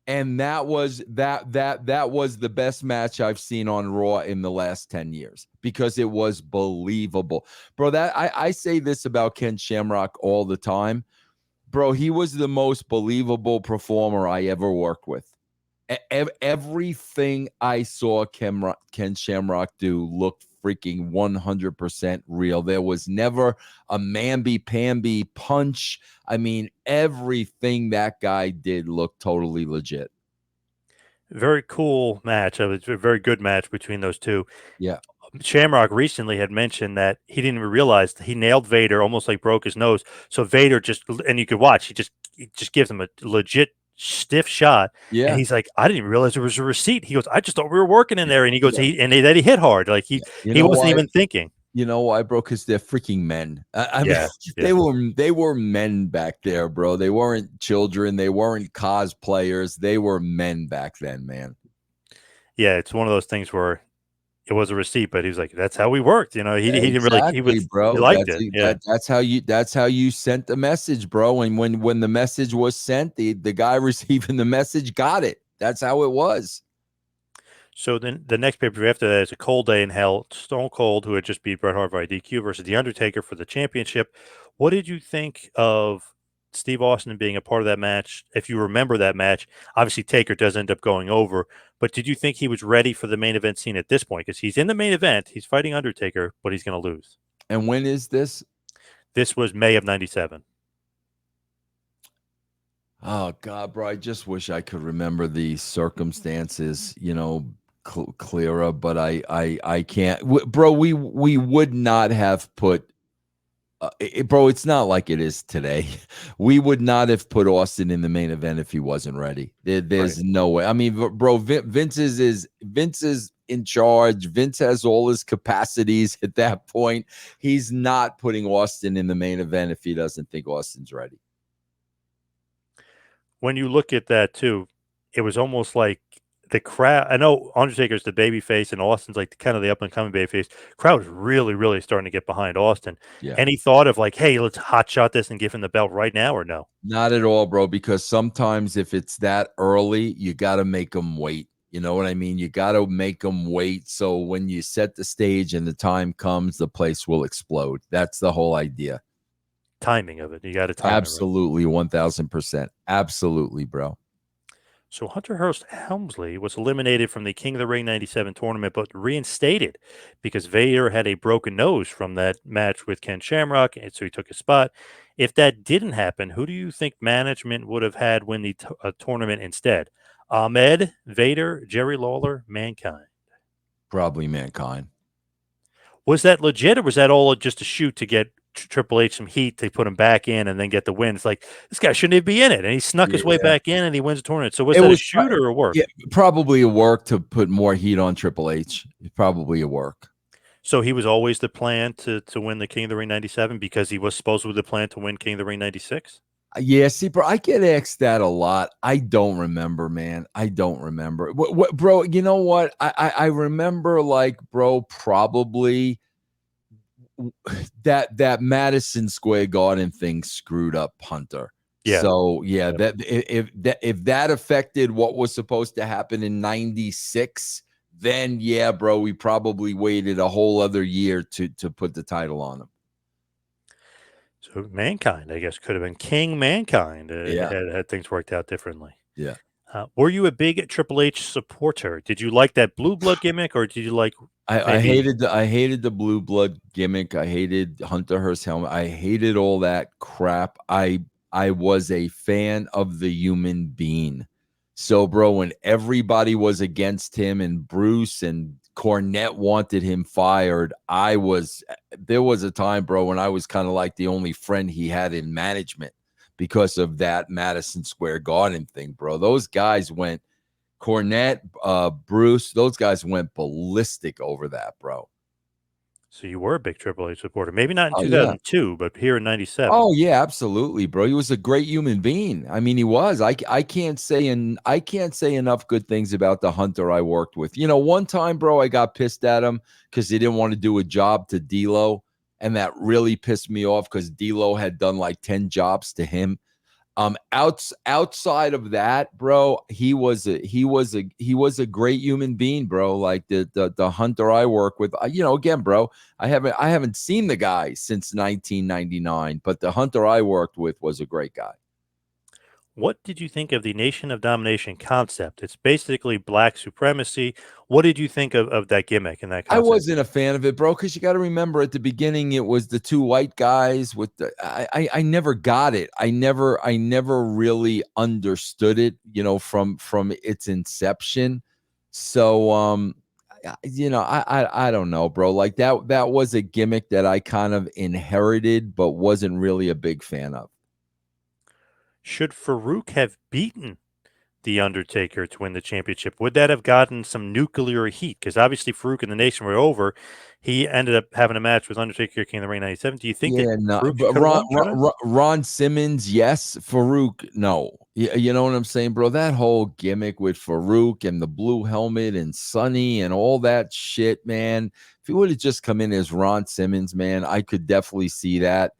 And that was that was the best match I've seen on Raw in the last 10 years because it was believable. Bro, that I say this about Ken Shamrock all the time. Bro, he was the most believable performer I ever worked with. Everything I saw Ken Shamrock do looked freaking 100% real. There was never a mamby-pamby punch. I mean, everything that guy did looked totally legit. Very cool match. It was a very good match between those two. Yeah. Shamrock recently had mentioned that he didn't even realize that he nailed Vader, almost like broke his nose. So Vader just, and you could watch, he just gives him a legit stiff shot, and Yeah. he's like, I didn't even realize there was a receipt. He goes, I just thought we were working in Yeah. there, and he goes, Yeah. then he hit hard, like Yeah. You he know wasn't why? even thinking. You know why, bro? Because they're freaking men. I mean, Yeah, yeah, they were men back there, bro. They weren't children. They weren't cosplayers. They were men back then, man. yeah. It's one of those things where it was a receipt, but he was like, that's how we worked. He didn't really Exactly, he bro. liked it. Yeah. That's how you sent the message, bro. And when the message was sent, the guy receiving the message got it. That's how it was. So then the next pay-per-view after that is A Cold Day in Hell. Stone Cold, who had just beat Bret Hart by DQ, versus The Undertaker for the championship. What did you think of Steve Austin being a part of that match? If you remember that match, obviously Taker does end up going over, but did you think he was ready for the main event scene at this point? Because he's in the main event, he's fighting Undertaker, but he's going to lose. And when is this? This was May of '97. Oh God, bro! I just wish I could remember the circumstances, clearer. But I can't, bro. We would not have put, bro. It's not like it is today. We would not have put Austin in the main event if he wasn't ready. Right. There's no way. I mean, bro, Vince is in charge. Vince has all his capacities at that point. He's not putting Austin in the main event if he doesn't think Austin's ready. When you look at that too, it was almost like the crowd. I know Undertaker's the baby face, and Austin's like kind of the up and coming baby face. Crowd was really, really starting to get behind Austin. Yeah. Any thought of like, hey, let's hot shot this and give him the belt right now, or no? Not at all, bro, because sometimes if it's that early, you got to make them wait. You know what I mean? You got to make them wait. So when you set the stage and the time comes, the place will explode. That's the whole idea. Timing of it, you got to time it right. Absolutely, 1000%. Absolutely, bro. So Hunter Hearst Helmsley was eliminated from the King of the Ring '97 tournament, but reinstated because Vader had a broken nose from that match with Ken Shamrock, and so he took his spot. If that didn't happen, who do you think management would have had win the tournament instead? Ahmed, Vader, Jerry Lawler, Mankind. Probably Mankind. Was that legit, or was that all just a shoot to get Triple H some heat to put him back in and then get the win? It's like, this guy shouldn't even be in it, and he snuck his way Yeah. back in and he wins the tournament. So was It that a was shoot or a work? Yeah, probably a work to put more heat on Triple H. Probably a work. So he was always the plan to win the King of the Ring '97 because he was supposedly the plan to win King of the Ring '96. Yeah, see, bro, I get asked that a lot. I don't remember, man. I don't remember. What, bro? You know what? I remember, like, bro, probably that Madison Square Garden thing screwed up Hunter. Yeah. So yeah, Yep. if that affected what was supposed to happen in '96, then yeah, bro, we probably waited a whole other year to put the title on him. So Mankind, I guess, could have been King Mankind Yeah, had things worked out differently. yeah. Were you a big Triple H supporter? Did you like that blue blood gimmick, or did you like maybe? I hated the blue blood gimmick. I hated Hunter Hearst helmet. I hated all that crap. I was a fan of the human being. So, bro, when everybody was against him and Bruce and Cornette wanted him fired, there was a time, bro, when I was kind of like the only friend he had in management because of that Madison Square Garden thing, bro. Those guys went Cornette, Bruce, those guys went ballistic over that, bro. So you were a big Triple H supporter, maybe not in Oh yeah. 2002, but here in '97. Oh yeah, absolutely, bro. He was a great human being. I mean, he was. I can't say enough good things about the Hunter I worked with. One time, bro, I got pissed at him because he didn't want to do a job to D'Lo, and that really pissed me off because D'Lo had done like 10 jobs to him. Outside of that, bro, he was a great human being, bro. Like the Hunter I work with, again, bro, I haven't seen the guy since 1999, but the Hunter I worked with was a great guy. What did you think of the Nation of Domination concept? It's basically black supremacy. What did you think of that gimmick and that I concept? wasn't a fan of it, bro, because you got to remember at the beginning it was the two white guys with the I never got it. I never really understood it, from its inception. So I don't know, bro. Like that was a gimmick that I kind of inherited, but wasn't really a big fan of. Should Farouk have beaten the Undertaker to win the championship? Would that have gotten some nuclear heat? Because obviously Farouk and the Nation were over. He ended up having a match with Undertaker King of the Ring '97. Do you think that Yeah, no, Farouk but could have won? Should have? Ron Simmons, yes. Farouk, no. You know what I'm saying, bro? That whole gimmick with Farouk and the blue helmet and Sonny and all that shit, man. If he would have just come in as Ron Simmons, man, I could definitely see that.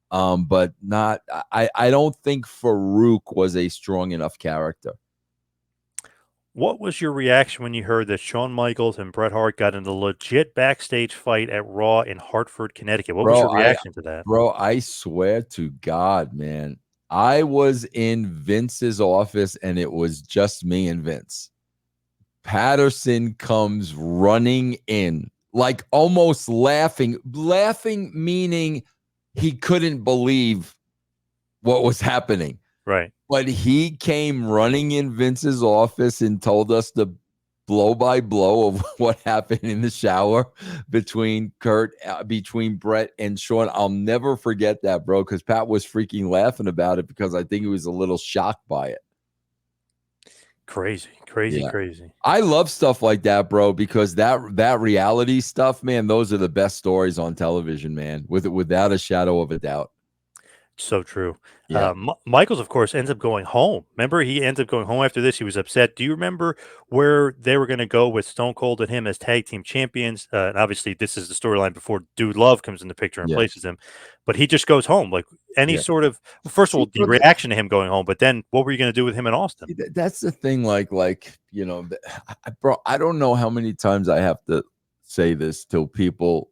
But not. I don't think Farouk was a strong enough character. What was your reaction when you heard that Shawn Michaels and Bret Hart got in a legit backstage fight at Raw in Hartford, Connecticut? What was Bro, your reaction to that? I swear to God, man. I was in Vince's office and it was just me and Vince. Patterson comes running in, like almost laughing meaning he couldn't believe what was happening. Right. But he came running in Vince's office and told us the blow by blow of what happened in the shower between Bret and Shawn. I'll never forget that, bro, because Pat was freaking laughing about it because I think he was a little shocked by it. Crazy, crazy, Yeah. crazy. I love stuff like that, bro, because that reality stuff, man, those are the best stories on television, man, without a shadow of a doubt. So true. Yeah. Michaels, of course, ends up going home. Remember, he ends up going home after this. He was upset. Do you remember where they were going to go with Stone Cold and him as tag team champions? And obviously, this is the storyline before Dude Love comes in the picture and Yeah. places him. But he just goes home. Like any Yeah. sort of, first of See, all, the reaction to him going home. But then, what were you going to do with him in Austin? that's the thing. Bro, I don't know how many times I have to say this till people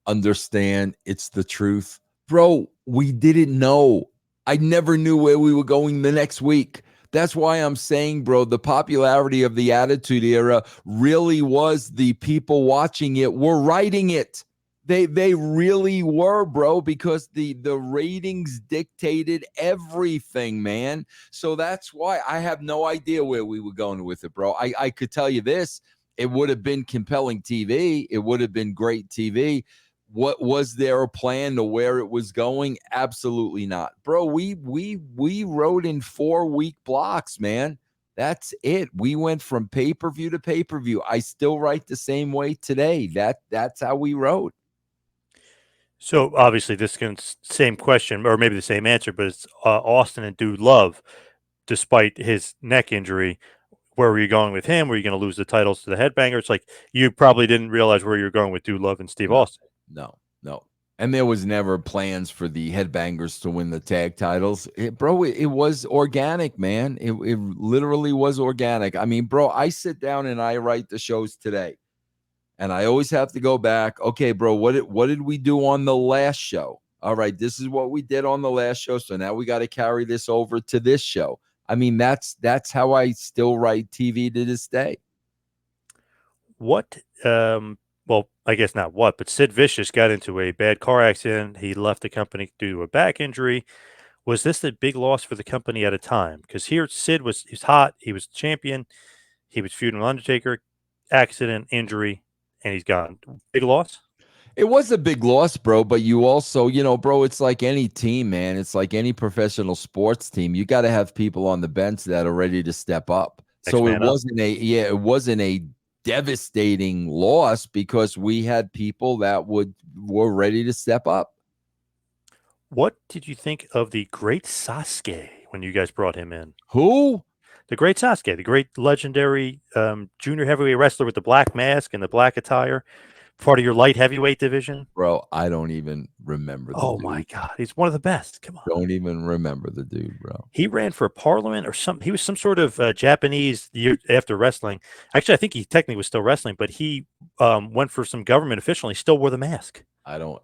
understand it's the truth. Bro, we didn't know. I never knew where we were going the next week. That's why I'm saying, bro, the popularity of the Attitude Era really was the people watching it were writing it. They really were, bro, because the ratings dictated everything, man. So that's why I have no idea where we were going with it, bro. I could tell you this. It would have been compelling TV. It would have been great TV. What was there a plan to where it was going? Absolutely not, bro. We wrote in 4-week blocks, man. That's it. We went from pay-per-view to pay-per-view. I still write the same way today. That's how we wrote. So obviously, this can same question or maybe the same answer, but it's Austin and Dude Love, despite his neck injury. Where were you going with him? Were you going to lose the titles to the Headbanger? It's like you probably didn't realize where you were going with Dude Love and Steve No, Austin. no. And there was never plans for the Headbangers to win the tag titles. It was organic, man. It literally was organic. I mean, bro, I sit down and I write the shows today. And I always have to go back. Okay, bro, what did we do on the last show? All right, this is what we did on the last show. So now we got to carry this over to this show. I mean, that's how I still write TV to this day. What? Well, I guess not what, but Sid Vicious got into a bad car accident. He left the company due to a back injury. Was this a big loss for the company at a time? Because here Sid he's hot. He was champion. He was feuding with Undertaker. Accident, injury, and he's gone. Big loss. It was a big loss, bro, but you also, bro, it's like any team, man. It's like any professional sports team. You got to have people on the bench that are ready to step up. Next So man up. it wasn't a devastating loss because we had people that were ready to step up. What did you think of the great Sasuke when you guys brought him in? Who? The great Sasuke, the great legendary junior heavyweight wrestler with the black mask and the black attire, part of your light heavyweight division. Bro, I don't even remember the Oh my dude. God, he's one of the best. Come on. Don't even remember the dude, bro. He ran for parliament or some. He was some sort of Japanese year after wrestling. Actually, I think he technically was still wrestling, but he went for some government official. And he still wore the mask. I don't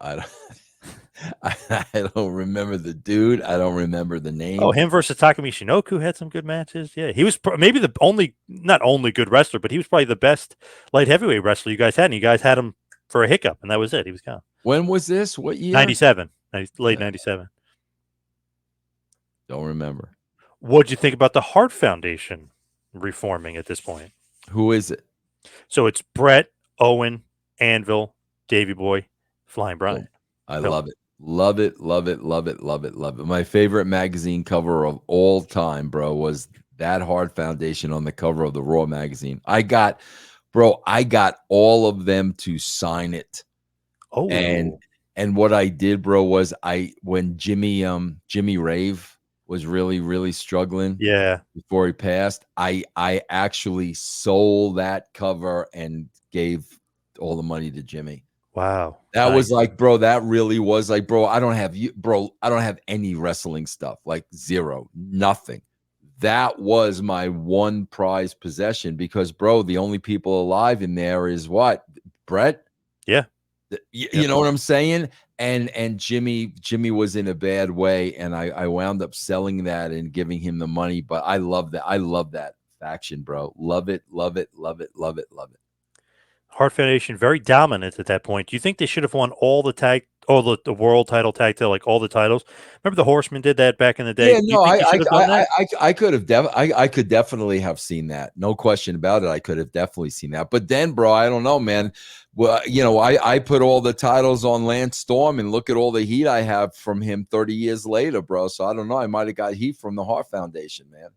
I don't remember the dude. I don't remember the Oh, name. him versus Takumi Shinoku had some good matches. Yeah, he was maybe the only, not only good wrestler, but he was probably the best light heavyweight wrestler you guys had. And you guys had him for a hiccup, and that was it. He was gone. When was this? What year? 97, late Uh, 97. don't remember. What'd you think about the Hart Foundation reforming at this point? Who is it? So it's Brett, Owen, Anvil, Davy Boy, Flying Brian, Boom. I love Pillman. it. Love it. Love it. Love it. Love it. Love it. My favorite magazine cover of all time, bro, was that Hart Foundation on the cover of the Raw magazine. I got all of them to sign it. And Oh, what I did, bro, was when Jimmy Rave was really struggling yeah. before he passed, I actually sold that cover and gave all the money to Jimmy. Wow. That was Nice. like, bro, that really was like, bro, I don't have any wrestling stuff, like zero, nothing. That was my one prized possession because, bro, the only people alive in there is what? Brett? Yeah. You, Yep. know what I'm saying? And Jimmy was in a bad way, and I wound up selling that and giving him the money. But I love that. I love that faction, bro. Love it, love it, love it, love it, love it. Hart Foundation very dominant at that point. Do you think they should have won all the world title, tag title, like all the titles? Remember the Horsemen did that back in the day. Yeah, Do you no, think they should have done that? I could have I could definitely have seen that. No question about it. I could have definitely seen that. But then, bro, I don't know, man. Well, I put all the titles on Lance Storm, and look at all the heat I have from him 30 years later, bro. So I don't know. I might have got heat from the Hart Foundation, man.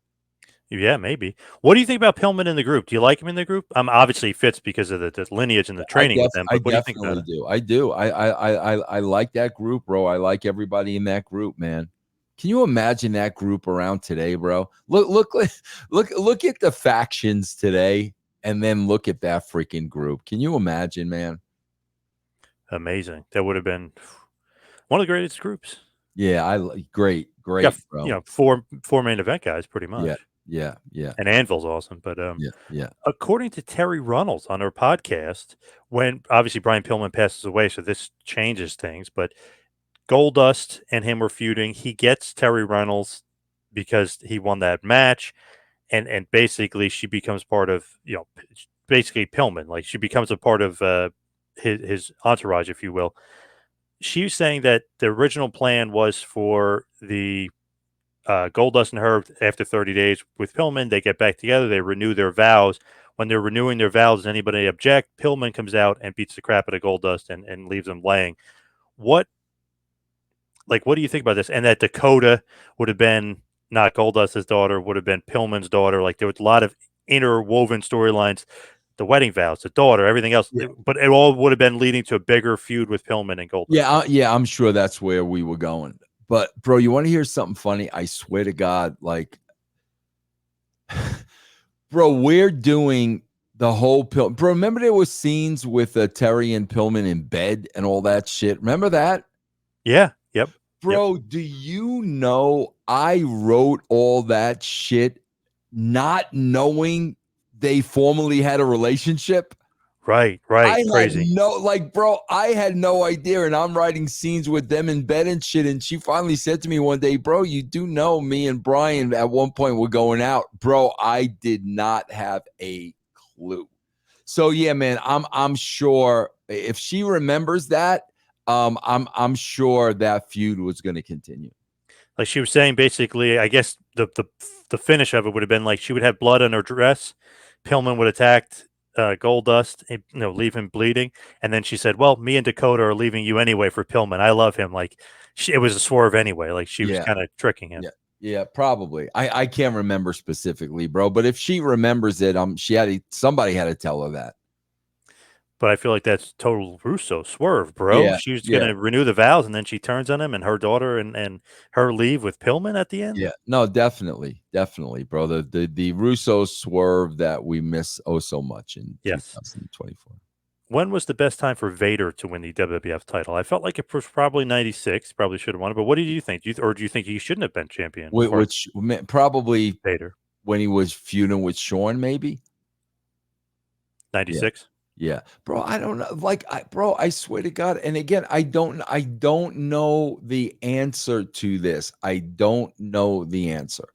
Yeah, maybe. What do you think about Pillman in the group? Do you like him in the group? Obviously he fits because of the lineage and the training with them. I But what do you think about definitely it? do. I do. I like that group, bro. I like everybody in that group, man. Can you imagine that group around today, bro? Look at the factions today, and then look at that freaking group. Can you imagine, man? Amazing. That would have been one of the greatest groups. Yeah, great, You got great, bro. four main event guys pretty Yeah, much. yeah, yeah, And Anvil's awesome, but yeah, yeah, according to Terry Runnels on her podcast, when obviously Brian Pillman passes away, so this changes things. But Goldust and him were feuding. He gets Terry Runnels because he won that match, and basically she becomes part of basically Pillman. Like she becomes a part of his entourage, if you will. She was saying that the original plan was for the Goldust and her, after 30 days with Pillman, they get back together. They renew their vows. When they're renewing their vows, does anybody object? Pillman comes out and beats the crap out of Goldust and leaves them laying. What what do you think about this? And that Dakota would have been not Goldust's daughter, would have been Pillman's daughter. Like there was a lot of interwoven storylines, the wedding vows, the daughter, everything else. yeah, But it all would have been leading to a bigger feud with Pillman and Goldust. yeah. Yeah, I'm sure that's where we were going. But, bro, you want to hear something funny? I swear to God, like, bro, we're doing the whole Pill. Bro, remember there was scenes with Terry and Pillman in bed and all that shit. Remember that? Yeah. Yep. Yep. Bro, do you know I wrote all that shit not knowing they formally had a relationship? Right. I Right. had Crazy. bro, I had no idea. And I'm writing scenes with them in bed and shit. And she finally said to me one day, bro, you do know me and Brian at one point were going out. Bro, I did not have a clue. So yeah, man, I'm sure if she remembers that, I'm sure that feud was gonna continue. Like she was saying, basically, I guess the finish of it would have been like she would have blood on her dress. Pillman would attack Goldust, leave him bleeding, and then she said, "Well, me and Dakota are leaving you anyway for Pillman. I love him." Like it was a swerve anyway. Like she was Yeah, kind of tricking him. yeah. Yeah, probably. I can't remember specifically, bro. But if she remembers it, somebody had to tell her that. But I feel like that's total Russo swerve, bro. Yeah, She was yeah, gonna renew the vows, and then she turns on him, and her daughter and her leave with Pillman at the end. yeah. No, definitely, definitely, bro. The Russo swerve that we miss oh so much in Yes. 2024. When was the best time for Vader to win the WWF title? I felt like it was probably 96. Probably should have won it. But what did you think? Do you think he shouldn't have been champion as far as Which probably Vader? when he was feuding with Shawn, maybe. Yeah, 96? Yeah, bro. I don't know. Like, bro, I swear to God. And again, I don't know the answer to this. I don't know the answer.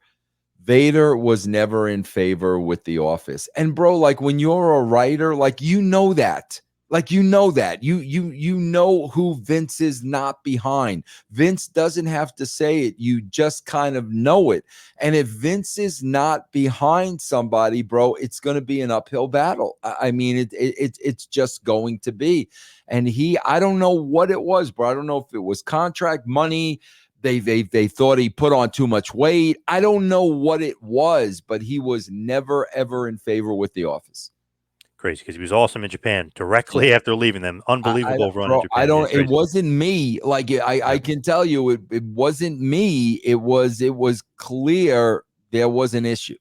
Vader was never in favor with The Office. And bro, like when you're a writer, like you know that. Like you know that. You know who Vince is not behind. Vince doesn't have to say it. You just kind of know it. And if Vince is not behind somebody, bro, it's going to be an uphill battle. I mean, it's just going to be. And I don't know what it was, bro. I don't know if it was contract money. They thought he put on too much weight. I don't know what it was, but he was never ever in favor with The Office. Crazy, because he was awesome in Japan directly after leaving them. Unbelievable run in Bro, I Japan. Yeah, don't. it's It crazy. wasn't me. Like I Yeah. can tell you, it wasn't me. It was clear there was an issue.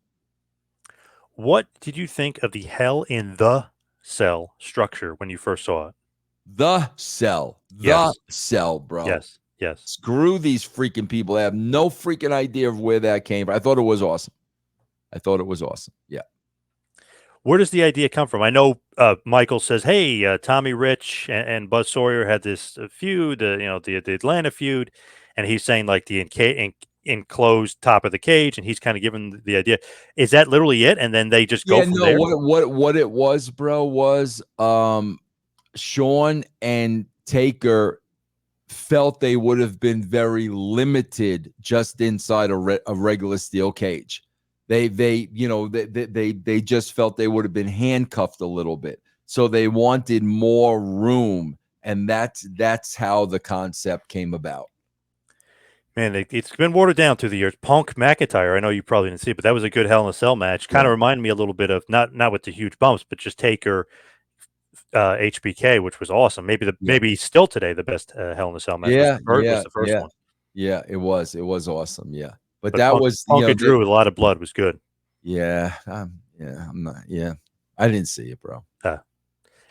What did you think of the Hell in the Cell structure when you first saw it? The Yes. cell, bro. Yes. Yes. Screw these freaking people. I have no freaking idea of where that came from. I thought it was awesome. I thought it was awesome. Yeah. Where does the idea come from? I know Michael says, "Hey, Tommy Rich and Buzz Sawyer had this feud, the Atlanta feud," and he's saying like the enclosed top of the cage, and he's kind of given the idea. Is that literally it? And then they just go Yeah, from no, there. what it was, bro, was Sean and Taker felt they would have been very limited just inside a regular steel cage. They just felt they would have been handcuffed a little bit. So they wanted more room, and that's how the concept came about. Man, it's been watered down through the years. Punk McIntyre, I know you probably didn't see it, but that was a good Hell in a Cell match. Kind Yeah. of reminded me a little bit of not with the huge bumps, but just Taker, HBK, which was awesome. Yeah. Maybe still today the best Hell in a Cell match Yeah, was yeah, the first yeah. one. Yeah, it was. It was awesome. Yeah. But But that was, Punk and Drew with a lot of blood was good. yeah, I'm not. Yeah, I didn't see it, bro. Uh,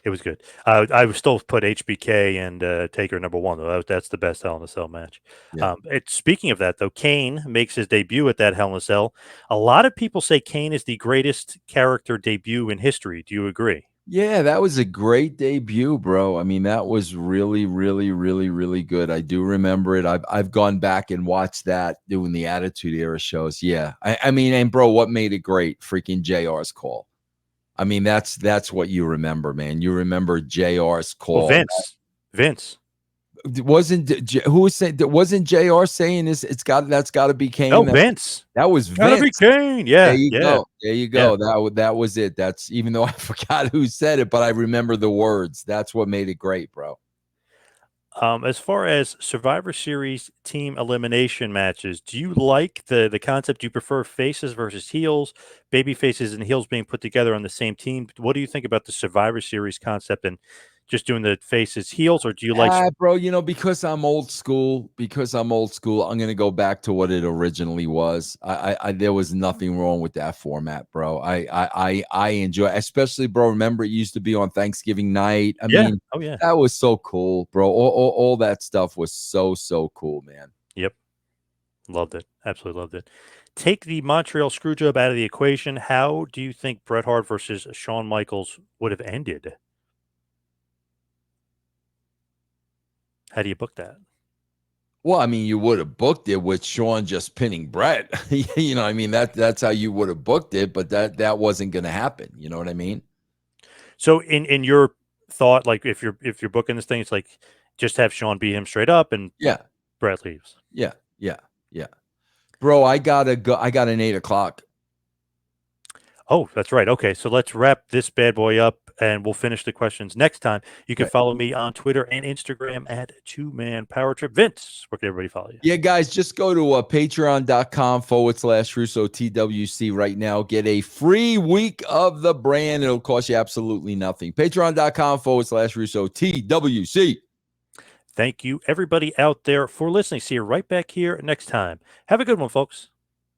it was good. I would still put HBK and Taker number one though. That's the best Hell in a Cell match. Yeah, Speaking of that though, Kane makes his debut at that Hell in a Cell. A lot of people say Kane is the greatest character debut in history. Do you agree? yeah, that was a great debut, bro. I mean, that was really, really, really, really good. I do remember it. I've gone back and watched that doing the Attitude Era shows. Yeah, I mean, and bro, what made it great? Freaking JR's call. I mean, that's what you remember, man. You remember JR's Well, call. Vince. Who was saying, wasn't JR saying this? That's got to be No, Kane. Vince. That was Gotta be Vince. Kane. There Yeah, you yeah, go. There you yeah. go. That was it. That's, even though I forgot who said it, but I remember the words. That's what made it great, bro. As far as Survivor Series team elimination matches, do you like the concept? Do you prefer faces versus heels, baby faces and heels being put together on the same team? What do you think about the Survivor Series concept and just doing the faces heels, or do you like? Bro, because I'm old school, I'm gonna go back to what it originally was. There was nothing wrong with that format, bro. I enjoy, especially, bro. Remember, it used to be on Thanksgiving night. I Yeah. mean, Oh yeah. that was so cool, bro. All that stuff was so cool, man. Yep. Loved it. Absolutely loved it. Take the Montreal Screwjob out of the equation. How do you think Bret Hart versus Shawn Michaels would have ended? How do you book that? Well, I mean, you would have booked it with Sean just pinning Brett. I mean, that's how you would have booked it, but that wasn't going to happen. You know what I mean? So in your thought, like if you're booking this thing, it's like just have Sean beat him straight up and Yeah, Brett leaves. yeah, yeah, yeah. Bro, I gotta go. I got an 8 o'clock. Oh, that's right. Okay, so let's wrap this bad boy up and we'll finish the questions next time. You can Okay. follow me on Twitter and Instagram at 2Man Power Trip. Vince, where can everybody follow you? Yeah, guys, just go to patreon.com/Russo TWC right now. Get a free week of the brand. It'll cost you absolutely nothing. Patreon.com/Russo TWC. Thank you, everybody out there, for listening. See you right back here next time. Have a good one, folks.